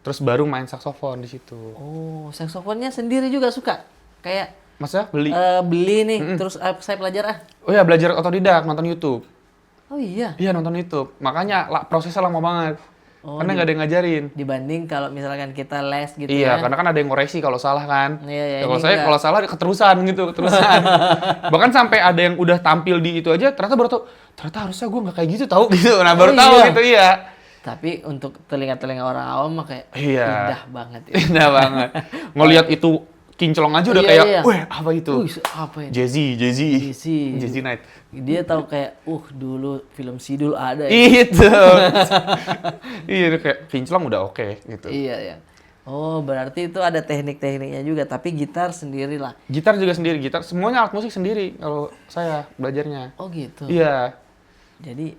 Terus baru main saksofon di situ. Oh, saksofonnya sendiri juga suka? Kayak Masa beli? beli nih, terus saya pelajar ah. Oh ya, belajar otodidak, nonton YouTube. Oh iya. Iya, nonton YouTube. Makanya prosesnya lama banget. Oh, karena nggak ada yang ngajarin. Dibanding kalau misalkan kita les gitu Iya, ya. karena kan ada yang ngoreksi kalau salah kan. Iya, Ya, kalau ini saya enggak. kalau salah keterusan gitu, keterusan. Bahkan sampai ada yang udah tampil di itu aja, ternyata baru tahu, ternyata harusnya gue nggak kayak gitu tahu gitu. Nah, baru tahu iya. gitu, iya. Tapi untuk telinga-telinga orang awam mah kayak Iya. indah banget ya. Indah banget. Ngelihat itu kinclong aja udah Iya, kayak, iya. weh apa itu? Wih, apa ini? Jazzy Night. Dia tahu kayak, dulu film Sidul ada ya. Itu. Iya, udah kayak kinclong udah oke gitu. Iya, ya. Oh, berarti itu ada teknik-tekniknya juga, tapi gitar sendiri lah. Gitar juga sendiri, gitar semuanya alat musik sendiri kalau saya belajarnya. Oh, gitu. Iya. Jadi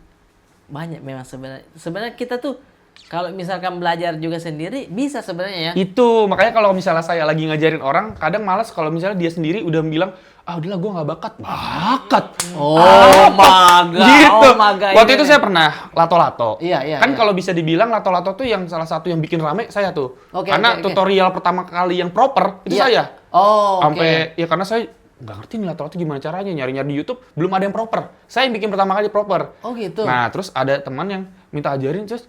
banyak memang sebenarnya. Sebenarnya kita tuh kalau misalkan belajar juga sendiri bisa sebenarnya ya. Itu makanya kalau misalnya saya lagi ngajarin orang, kadang malas kalau misalnya dia sendiri udah bilang, udahlah gue nggak bakat. Bakat. Oh, maga. Gitu. Oh, maga. Waktu ini itu nih. saya pernah lato-lato. Iya. Kan kalau bisa dibilang lato-lato tuh yang salah satu yang bikin rame saya tuh. Oke, Karena oke. tutorial pertama kali yang proper itu Iya. saya. Oh, oke. Sampai ya karena saya nggak ngerti nih lato-lato gimana caranya, nyari-nyari di YouTube belum ada yang proper. Saya yang bikin pertama kali proper. Oh, gitu. Nah, terus ada teman yang minta ajarin, terus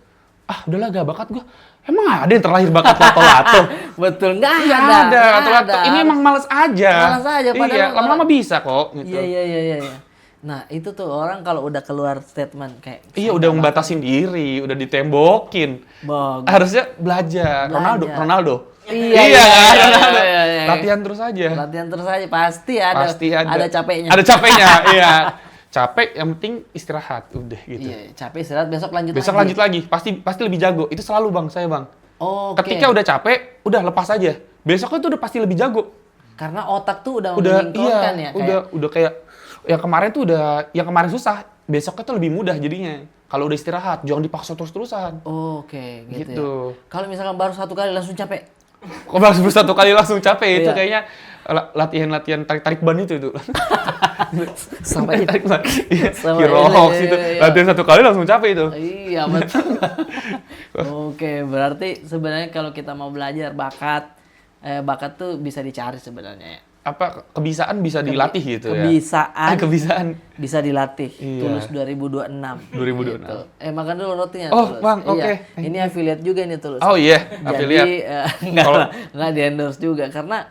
udahlah gak bakat gue. Emang ada yang terlahir bakat lato-lato? Betul, nggak Iya ada. ada, nggak lato-lato. ada. Ini emang males aja. Males aja, padahal Iya, lama-lama bisa kok. Gitu. Iya. Nah, itu tuh orang kalau udah keluar statement kayak Iya, udah membatasin diri, udah ditembokin. bagus. Harusnya belajar. Belajar. Ronaldo. Iya, kan? iya, Ronaldo. iya. Latihan terus aja. Latihan terus aja pasti ada. Pasti ada. Ada capeknya. Ada capeknya, iya. Capek, yang penting istirahat, udah gitu. Iya, capek istirahat besok lanjut Besok lanjut lagi, pasti lebih jago. Itu selalu bang, saya bang. Oh, Ketika udah capek, udah lepas aja. Besoknya tuh udah pasti lebih jago. Karena otak tuh udah Udah menyinkronkan ya. udah kayak yang kemarin tuh yang kemarin susah, besoknya tuh lebih mudah jadinya. Kalau udah istirahat, jangan dipaksa terus-terusan. Oh, oke, gitu. Gitu. Ya. Kalau misalkan baru 1 kali langsung capek. Kok baru satu kali langsung capek itu Iya. kayaknya latihan tarik ban itu tuh. Sampai tarik ban. Iya, Sama Kirox ini, itu. iya. Latihan 1 kali langsung capek itu. Iya, betul. Oke, berarti sebenarnya kalau kita mau belajar bakat tuh bisa dicari sebenarnya ya. Apa kebiasaan bisa dilatih gitu ya. Kebiasaan Kebiasaan. bisa dilatih. Iya. Tulus 2026. 2026. Gitu. Makan dulu rotinya. Oh, Tulus. Bang, oke. Iya. Ini affiliate juga nih Tulus. Oh iya, Jadi affiliate. nggak di endorse juga karena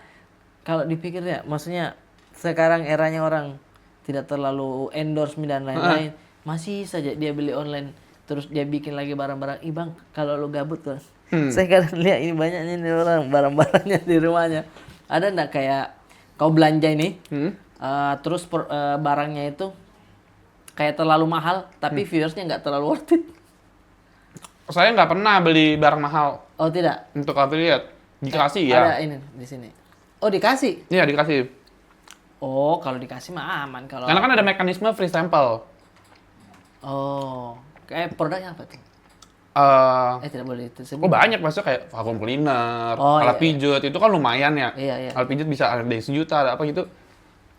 kalau dipikir ya, maksudnya sekarang eranya orang tidak terlalu endorse dan lain-lain, masih saja dia beli online terus dia bikin lagi barang-barang. Ih bang, kalau lu gabut tuh, saya kadang lihat ini banyaknya nih orang barang-barangnya di rumahnya. Ada nggak kayak kau belanja ini, terus barangnya itu kayak terlalu mahal, tapi viewersnya nggak terlalu worth it. Saya nggak pernah beli barang mahal Oh tidak? untuk affiliate. Dikasih ya. Ada ini di sini. Oh dikasih? Iya, dikasih. Oh kalau dikasih mah aman kalau. Karena kan ada mekanisme free sample. Oh, kayak produknya apa tuh? Tidak boleh itu. Oh banyak maksudnya kayak vacuum cleaner, Oh, alat iya, pijat, itu kan lumayan ya. Iya, iya. Alat pijat bisa ada yang 1 juta, ada apa gitu.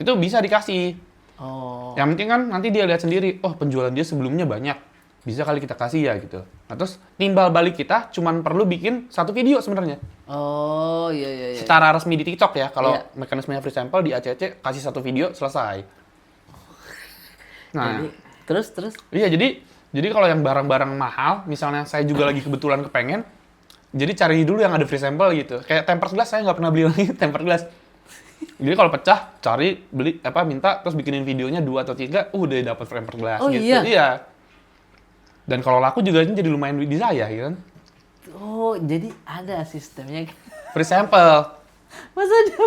Itu bisa dikasih. Oh, Yang penting kan nanti dia lihat sendiri, oh penjualan dia sebelumnya banyak. Bisa kali kita kasih ya gitu. Nah terus timbal balik kita cuman perlu bikin 1 video sebenarnya. oh iya iya iya. Secara resmi di TikTok ya, kalau Iya. mekanismenya free sample di ACC kasih 1 video selesai. Nah, Jadi, terus. iya jadi kalau yang barang-barang mahal, misalnya saya juga lagi kebetulan kepengen, jadi cari dulu yang ada free sample gitu. Kayak tempered glass saya nggak pernah beli lagi tempered glass. Jadi kalau pecah, cari, beli, minta, terus bikinin videonya 2 atau 3, udah dapat tempered glass Oh, gitu. iya? Iya. Dan kalau laku juga ini jadi lumayan duit di saya, gitu kan. Oh, jadi ada sistemnya. Free sample. Masa dia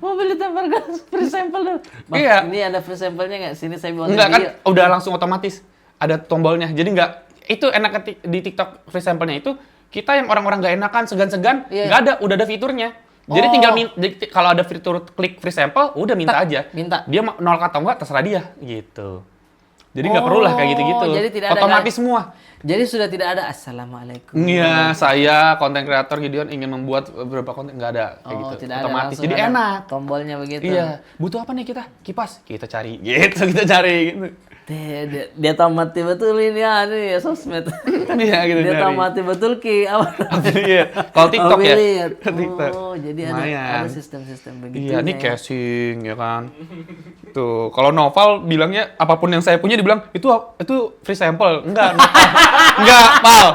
mau beli temper gas free sample dulu? Bang, Iya. Ini ada free sample-nya nggak? Sini saya buat Enggak kan, video. udah langsung otomatis. Ada tombolnya. Jadi nggak, itu enak di TikTok free sample-nya itu, kita yang orang-orang nggak enakan, segan-segan, Iya. nggak ada, udah ada fiturnya. Jadi Oh. tinggal kalau ada fitur klik free sample, udah minta aja. minta. Dia nolak atau enggak, terserah dia, gitu. Jadi nggak perlu lah kayak gitu-gitu. jadi tidak ada otomatis semua. Jadi sudah tidak ada assalamualaikum. Iya, saya konten kreator Gideon ingin membuat beberapa konten, nggak ada kayak Oh, gitu. tidak ada Otomatis. langsung Jadi ada enak. Tombolnya begitu. Iya, butuh apa nih kita? Kipas, kita cari. Gitu, kita cari gitu. Dia tamati betul ini ya sosmed. Iya, gitu Dia cari. tamati betul apa? Iya, kalau TikTok ya. Affiliate. TikTok. Oh, jadi Lumayan. ada sistem-sistem begitu. Iya, ini casing ya kan. Tuh, kalau Noval bilangnya apapun yang saya punya dibilang itu free sample. Enggak, Noval. Enggak, Pal.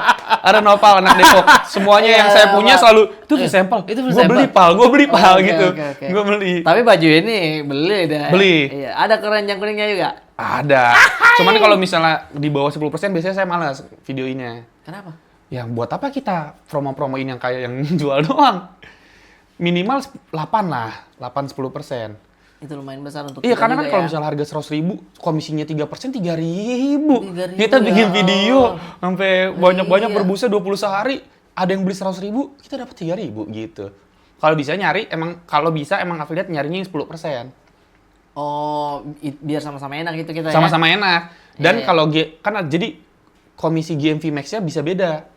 Ada Noval anak Depok. Semuanya yang Iya, saya punya Pal. selalu itu free sample. Itu free Gua sample. beli, Pal. Gua beli, Pal Oke, gitu. oke. Gua beli. Tapi baju ini beli deh. Beli. Iya, ada keranjang kuningnya juga. Ada. Cuman kalau misalnya di bawah 10% biasanya saya malas videoinnya. Kenapa? Yang buat apa kita promo-promoin yang kayak yang jual doang? Minimal 8 lah, 8-10%. Itu lumayan besar untuk Iya, kita karena kan juga kalau ya. misalnya harga 100.000, komisinya 3%, 3.000. 3.000 Kita bikin ya video Allah. sampai banyak-banyak Iya. berbusa 20 sehari, ada yang beli 100.000, kita dapat 3.000 gitu. Kalau bisa nyari, emang affiliate nyarinya yang 10%. Oh, biar sama-sama enak gitu kita Sama-sama enak. Dan Iya. kalau kan jadi komisi GMV Max-nya bisa beda.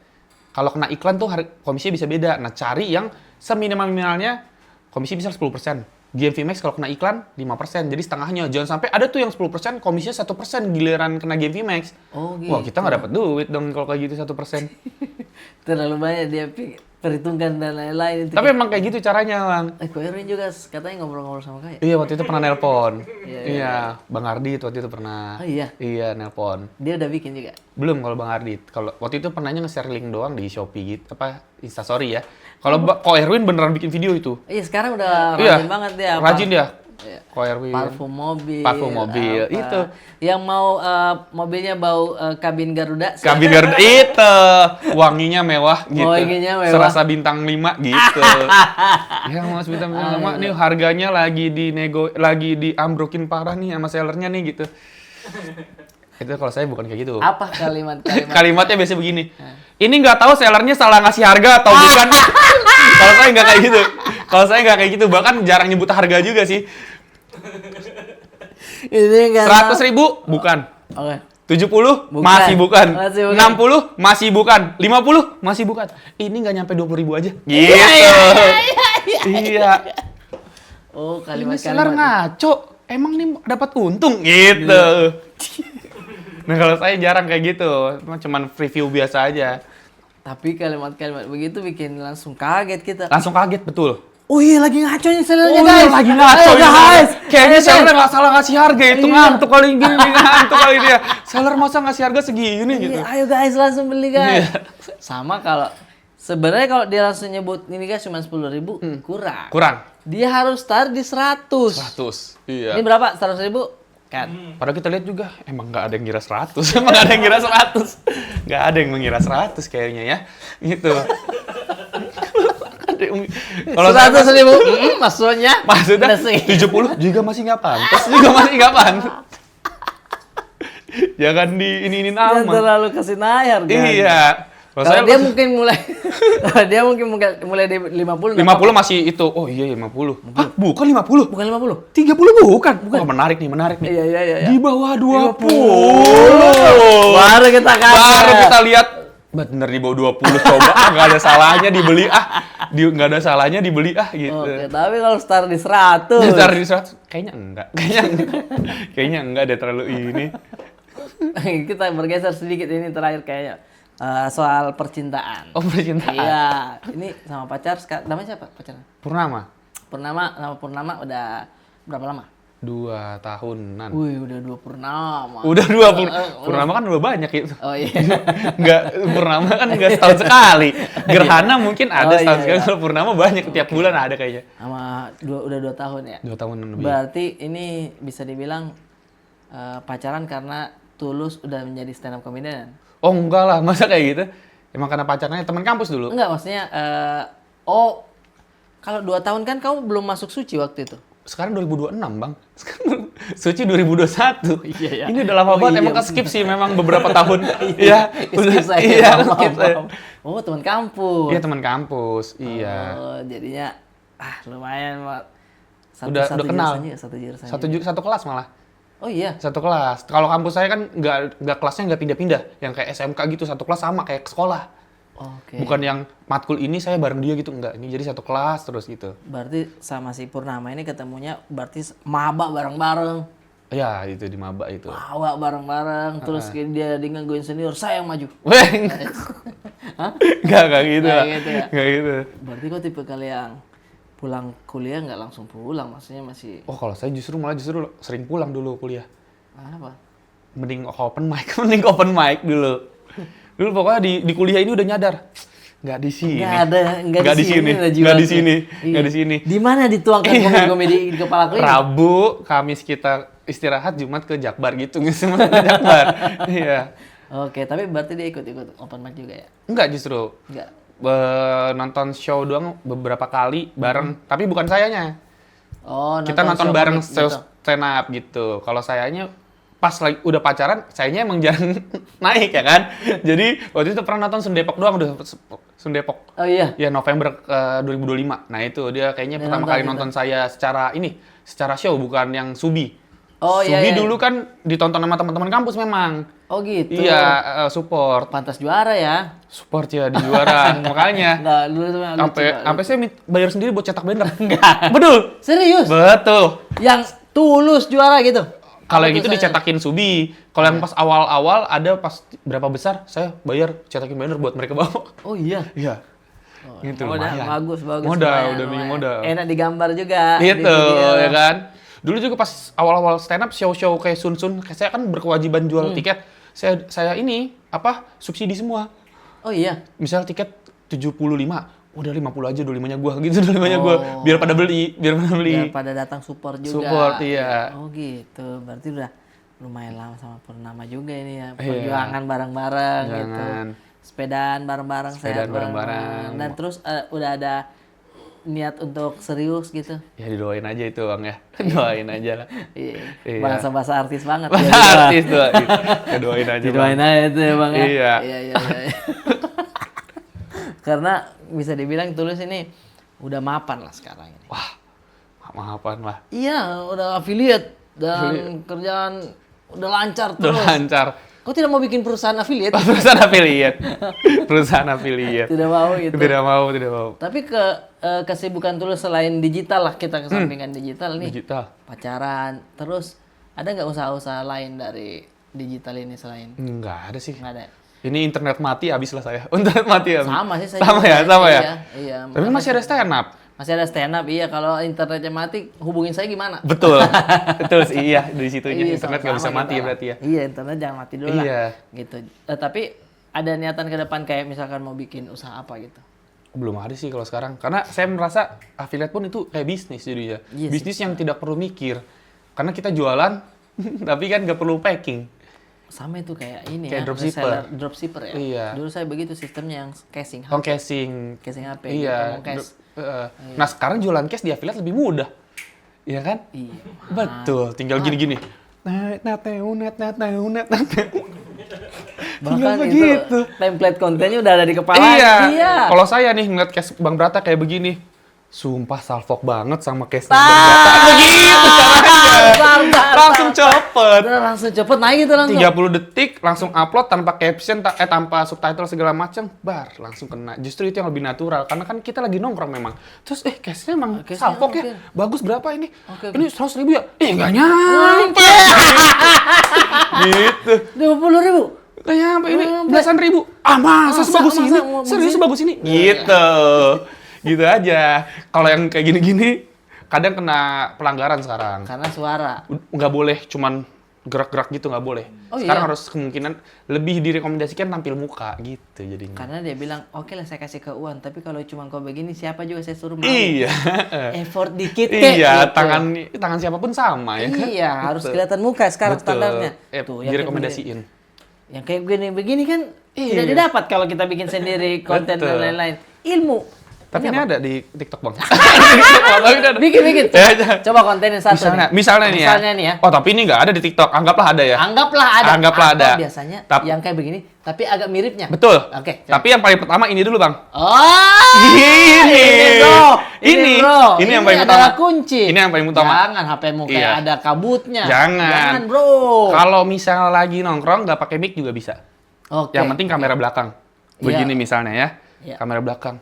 Kalau kena iklan tuh komisinya bisa beda. Nah, cari yang seminimal-minimalnya komisi bisa 10%. GMV Max kalau kena iklan 5%, jadi setengahnya. Jangan sampai ada tuh yang 10%, komisinya 1% giliran kena GMV Max. Oh, gitu. Wah, kita nggak dapat duit dong kalau kayak gitu 1%. Terlalu banyak dia perhitungkan dan lain-lain itu. Tapi emang kayak gitu caranya, Bang. Ko Erwin juga katanya ngobrol-ngobrol sama Kak. Iya, waktu itu pernah nelpon. Iya, Iya, Bang Ardit waktu itu pernah. Oh iya, Iya, nelpon. dia udah bikin juga. Belum kalau Bang Ardit. Kalau waktu itu pernahnya nge-share link doang di Shopee gitu, Instastory ya. Kalau Ko Erwin beneran bikin video itu. Iya, sekarang udah Iya, rajin banget dia. Rajin dia. Iya. Ko Erwin. Parfum mobil. Parfum mobil, apa. itu. Yang mau mobilnya bau kabin Garuda. Kabin Garuda itu wanginya mewah gitu. Wanginya mewah. Serasa bintang 5 gitu. Ya Mas bintang 5 nih harganya lagi diambrokin parah nih sama sellernya nih gitu. Itu kalau saya bukan kayak gitu. Apa kalimat-kalimat? Kalimatnya biasa begini. Ini nggak tahu sellernya salah ngasih harga atau bukan. Kalau saya nggak kayak gitu. Kalau saya nggak kayak gitu, bahkan jarang nyebut harga juga sih. Ini enggak 100.000 bukan. Oke. 70 Bukan. masih bukan. Masih bukan. 60 masih bukan. 50 masih bukan. Ini nggak nyampe 20.000 aja. Gitu. Iya. Oh, Ini seller kalimat-kalimat. ngaco. Emang nih dapat untung gitu. Nah, kalau saya jarang kayak gitu. Cuman review biasa aja. Tapi kalimat-kalimat begitu bikin langsung kaget kita. Langsung kaget betul. Oh iya, lagi ngaco nih sellernya, Oh, guys. lagi ngaco Ayo, ini. guys. Kayaknya Ayo, seller guys. nggak salah ngasih harga itu. Iya. Ngantuk kali gini, ngantuk kali dia. Seller masa ngasih harga segini gitu. Iya, ayo guys, langsung beli guys. Iya. Sama kalau sebenarnya kalau dia langsung nyebut ini guys cuma 10.000 kurang. Kurang. Dia harus start di 100. 100. Iya. Ini berapa? 100.000? Kan. Padahal kita lihat juga, emang nggak ada yang ngira 100. Emang nggak ada yang ngira 100. Nggak ada yang mengira 100 kayaknya ya. Gitu. Kalau saya 100.000. Maksudnya? maksudnya Udah sih. 70 juga masih nggak pantas. Juga masih nggak pantas. Jangan di ini-inin Dia amat. terlalu kasih naik harga. Iya. Kalau Kalau saya dia mungkin mulai dia mungkin mulai di 50. 50 masih itu. Oh iya 50. Hah, bukan 50. Bukan 50. 30 bukan. Oh, menarik nih, menarik nih. Iya. Di bawah 20. Baru kita kaget. Baru kita lihat bener di bawah 20 coba nggak ada salahnya dibeli nggak ada salahnya dibeli gitu. Oke, tapi kalau start di 100. Besar di 100 kayaknya enggak. Kayaknya enggak deh terlalu ini. Kita bergeser sedikit ini terakhir kayaknya. Soal percintaan. Oh, percintaan. Iya, ini sama pacar namanya siapa pacarnya? Purnama. Nama Purnama udah berapa lama? 2 tahunan. Wih, udah 2 purnama. Udah 2 Purnama kan udah banyak itu. Oh iya. Enggak, Purnama kan enggak setahun sekali. Gerhana mungkin ada Oh, setahun iya, sekali. iya. Kalau Purnama banyak, tiap bulan ada kayaknya. Udah 2 tahun ya. 2 tahunan lebih. Berarti ini bisa dibilang pacaran karena tulus udah menjadi stand up comedian. Oh enggak lah, masa kayak gitu? Emang karena pacarnya teman kampus dulu? Enggak, maksudnya kalau 2 tahun kan kamu belum masuk suci waktu itu. Sekarang 2026, Bang. Sekarang Suci 2021. Iya, iya. Ini udah lama Oh, banget, iya, emang ke-skip sih memang beberapa tahun. Iya, Skip saya. iya, Maaf, skip saya. maaf. Oh, teman kampus. Iya, teman kampus. Iya. Oh, jadinya lumayan, Pak. Udah kenal. Satu jurusan. Satu kelas malah. Oh iya. Satu kelas. Kalau kampus saya kan nggak kelasnya nggak pindah-pindah. Yang kayak SMK gitu, satu kelas sama kayak sekolah. Oke. Bukan yang matkul ini saya bareng dia gitu, enggak. Ini jadi satu kelas terus gitu. Berarti sama si Purnama ini ketemunya berarti maba bareng-bareng. Ya, itu di maba itu. Bawa bareng-bareng, terus dia ngangguin senior, saya yang maju. Weh. Hah? Enggak gitu Nggak lah. gitu ya? Nggak gitu. Berarti kok tipe kalian pulang kuliah nggak langsung pulang, maksudnya masih Oh, kalau saya justru sering pulang dulu kuliah. apa? Mending open mic dulu. Dulu pokoknya di kuliah ini udah nyadar. Nggak di sini. Nggak di sini. Nggak di sini. Nggak di sini. Di mana dituangkan Iya. komedi-komedi di kepala aku ini? Rabu, Kamis kita istirahat, Jumat ke Jakbar gitu. Semua ke Jakbar. Iya. Oke, tapi berarti dia ikut open mic juga ya? Enggak justru. Enggak. Nonton show doang beberapa kali bareng. Tapi bukan sayanya. Oh, Kita nonton show bareng komik show gitu. stand up gitu. Kalau sayanya pas lagi udah pacaran, sayanya emang jarang naik ya kan. Jadi waktu itu pernah nonton Sun Depok doang, udah Sun Depok. Oh iya. Ya November 2025. Nah itu dia kayaknya Dia pertama nonton kali itu. nonton saya secara show bukan yang Subi. Oh iya. Subi iya. dulu kan ditonton sama teman-teman kampus memang. Oh gitu. Iya, support. Pantas juara ya. Support ya di juara. Makanya Enggak, dulu tuh lucu, sampai saya bayar sendiri buat cetak banner. Enggak. Betul. Serius? Betul. Yang tulus juara gitu. Kalau Apa yang itu tuh saya- dicetakin Subi. Kalau yang pas awal-awal ada pas berapa besar saya bayar cetakin banner buat mereka bawa. Oh iya. Iya. Gitu Modal lumayan. bagus. Modal, lumayan, udah minjem lumayan. modal. Enak digambar juga. di Gitu, video. ya kan. Dulu juga pas awal-awal stand up show-show kayak Sun, saya kan berkewajiban jual tiket. Saya ini subsidi semua. Oh iya. Misal tiket 75, udah 50 aja 25-nya gua gitu, 25-nya gua biar pada beli. Biar pada datang support juga. Support, iya. Oh gitu. Berarti udah lumayan lama sama Purnama juga ini ya. Iya. Perjuangan bareng-bareng gitu. Jangan. Sepedaan bareng-bareng, Sepedaan sehat bareng-bareng. Dan terus udah ada niat untuk serius gitu. Ya didoain aja itu Bang ya. Doain aja lah. Iya. Iya. Bahasa artis banget. Bahasa ya, artis tuh. Ya doain aja didoain Bang. aja itu ya Bang ya. Iya. Iya. Karena bisa dibilang Tulus ini udah mapan lah sekarang ini. Wah, maafan lah. Iya, udah affiliate dan kerjaan udah lancar Udah terus. lancar. Kok tidak mau bikin perusahaan affiliate? Perusahaan affiliate. Perusahaan affiliate. Tidak mau gitu. Tidak mau. Tapi kesibukan Tulus selain digital lah, kita kesampingkan digital nih. Digital. Pacaran, terus ada nggak usaha-usaha lain dari digital ini selain? Enggak ada sih. Nggak ada. Ini internet mati habis lah saya. Internet mati habis. Sama sih saya. Sama juga. ya, sama ya. Iya. Tapi masih ada stand up. Masih ada stand up, iya. Kalau internetnya mati, hubungin saya gimana? Betul. Betul sih, iya di situnya Iya, internet nggak bisa sama-sama mati kita berarti ya. lah. Iya, internet jangan mati dulu Iya. lah. Gitu. Tapi ada niatan ke depan kayak misalkan mau bikin usaha apa gitu? Belum ada sih kalau sekarang. Karena saya merasa affiliate pun itu kayak bisnis jadinya. Iya sih. Bisnis yang tidak perlu mikir. Karena kita jualan, tapi kan nggak perlu packing. Sama itu kayak ini Kayak ya, dropshipper. reseller, dropshipper ya. Iya. Dulu saya begitu sistemnya yang casing, Home casing. casing HP, Iya. gitu, cash. Nah sekarang jualan cash di affiliate lebih mudah. Iya kan? Iya. Betul. Tinggal gini-gini. Bahkan itu begitu. template kontennya udah ada di kepala. Iya. Kalau saya nih ngeliat cash Bang Brata kayak begini, sumpah salfok banget sama case-nya Bang Brata. Begitu caranya. Langsung cepet. Udah langsung cepet naik gitu langsung. 30 detik langsung upload tanpa caption, tanpa subtitle segala macam, langsung kena. Justru itu yang lebih natural karena kan kita lagi nongkrong memang. Terus case-nya emang Case-nya salfok ya. oke. Bagus berapa ini? Oke. Ini 100.000 ya? Nggak nyampe. Gitu. 20.000. Nggak nyampe ini belasan ribu. Masa sebagus ini? Serius sebagus ini? Gitu. Gitu aja. Kalau yang kayak gini-gini kadang kena pelanggaran sekarang. Karena suara. Nggak boleh cuman gerak-gerak gitu, nggak boleh. Oh, Sekarang iya? harus kemungkinan lebih direkomendasikan tampil muka gitu jadinya. Karena dia bilang, oke lah saya kasih ke Uan, tapi kalau cuma kau begini siapa juga saya suruh mau. Iya. Effort dikit kek. Iya, gitu. tangan siapapun sama ya kan? Iya, harus Betul. kelihatan muka sekarang Betul. standarnya. Tuh, yang direkomendasiin. Yang kayak begini kan Iya. tidak didapat kalau kita bikin sendiri konten dan Betul. lain-lain. Ilmu. Tapi ini apa? ada di TikTok, Bang. Tapi ada. Bikin. Ya, Coba kontenin satu Misalnya nih ya. Misalnya nih ya. Oh, tapi ini nggak ada di TikTok. Anggaplah ada ya. Anggaplah ada. Anggaplah Atau ada. biasanya Tap- yang kayak begini, tapi agak miripnya. Betul. Oke. Tapi yang paling pertama ini dulu, Bang. Oh, Ini. bro. Ini. Bro. Ini yang paling adalah utama. kunci. Ini yang paling utama. Jangan HP-mu kayak Iya. ada kabutnya. Jangan. bro. Kalau misal lagi nongkrong nggak pakai mic juga bisa. Oke. Yang penting kamera belakang. Begini Iya. misalnya ya. Iya. Kamera belakang.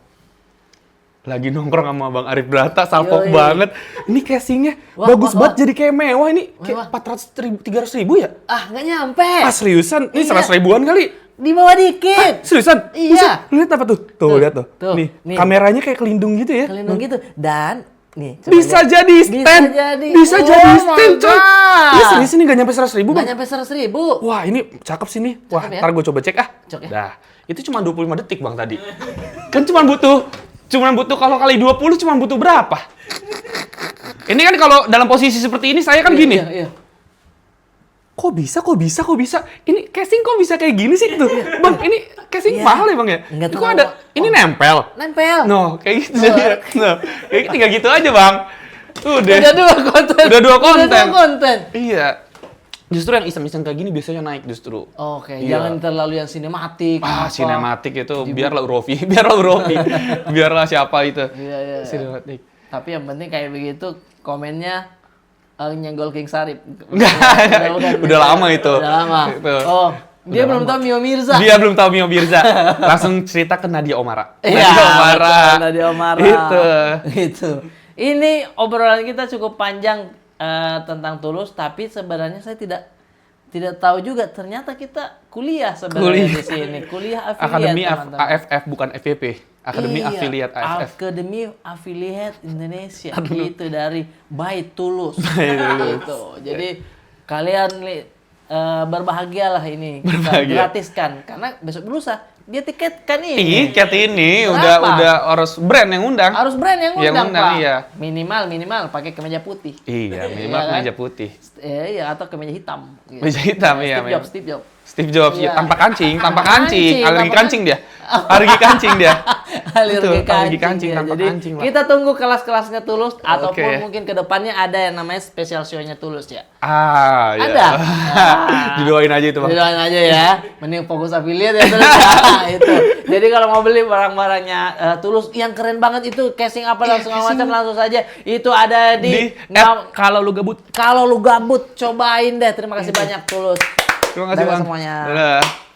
Lagi nongkrong sama Bang Arif Brata, salpok Yoi. banget. Ini casingnya Wah, bagus wah, banget, jadi kayak mewah. Ini Mewah. kayak 400.000, 300.000 ya? Nggak nyampe. Seriusan? Ini Iya. 100.000-an kali. Di bawah dikit. Seriusan? Iya. Buset, lu lihat apa tuh? Tuh, lihat tuh. tuh. Nih, Nih. kameranya kayak kelindung gitu ya. Kelindung gitu. Dan nih. coba Bisa lihat. jadi stand. Bisa Oh jadi my stand, coy. God. Ini serius ini nggak nyampe 100.000, Nggak Bang. nyampe 100.000. Wah, ini cakep sih nih. Wah, Cakep ya? ntar gue coba cek ah. Cek ya? Dah, itu cuma 25 detik Bang tadi. Kan cuma butuh kalau kali 20 cuma butuh berapa? Ini kan kalau dalam posisi seperti ini saya kan gini. Iya. Kok bisa? Ini casing kok bisa kayak gini sih tuh? Bang, ini casing Iya. mahal ya Bang ya? Enggak Ini tahu. kok ada, ini nempel. Nempel. No, kayak gitu jadi. No, kayak tinggal gitu aja Bang. Udah. Udah dua konten. Udah dua konten. konten. Iya. Justru yang iseng-iseng kayak gini biasanya naik justru. Oke, Iya. jangan terlalu yang sinematik. apa. Sinematik itu biarlah Urofi, biarlah siapa itu. Iya. Sinematik. Tapi yang penting kayak begitu komennya nyenggol King Sarip. Udah lama itu. Udah lama. Itu. Oh, dia Udah belum lama. tahu Mio Mirza. Dia belum tahu Mio Birza. Langsung cerita ke Nadia Omara. Iya, Nadia Omara. Itu. Ini obrolan kita cukup panjang tentang Tulus, tapi sebenarnya saya tidak tahu juga ternyata kita kuliah sebenarnya di sini. Kuliah affiliate Akademi teman-teman. AFF bukan FVP. Akademi Iya, Affiliate AFF. Akademi Affiliate Indonesia itu dari By Tulus. Tulus. Gitu. Jadi kalian berbahagialah ini kita Berbahagia. gratiskan karena besok lusa dia tiketkan ini. Tiket ini Berapa? udah harus brand yang undang. Harus brand yang Yang undang, undang, Pak. iya. Minimal pakai kemeja putih. Iya, minimal Iya kan? meja putih. Iya, atau kemeja hitam. Gitu. Meja hitam, iya, Steve memang. Jobs. Steve Jobs, Iya. ya, tanpa kancing, alergi tanpa kancing dia. Alergi kancing dia. Alergi Betul, alergi kancing kancing ya. tanpa Jadi kancing lah. kita tunggu kelas-kelasnya Tulus ataupun Oke. mungkin kedepannya ada yang namanya special show-nya Tulus ya. Iya. Ada? Didoain aja itu, Bang. Didoain aja ya. Mending fokus affiliate ya Tulus. Nah, itu. Jadi kalau mau beli barang-barangnya Tulus yang keren banget itu casing apa dan segala macam langsung saja itu ada di Kalau lu gabut. kalau lu gabut cobain deh. Terima kasih banyak Tulus. Terima kasih, Dadah Bang. semuanya. Dadah.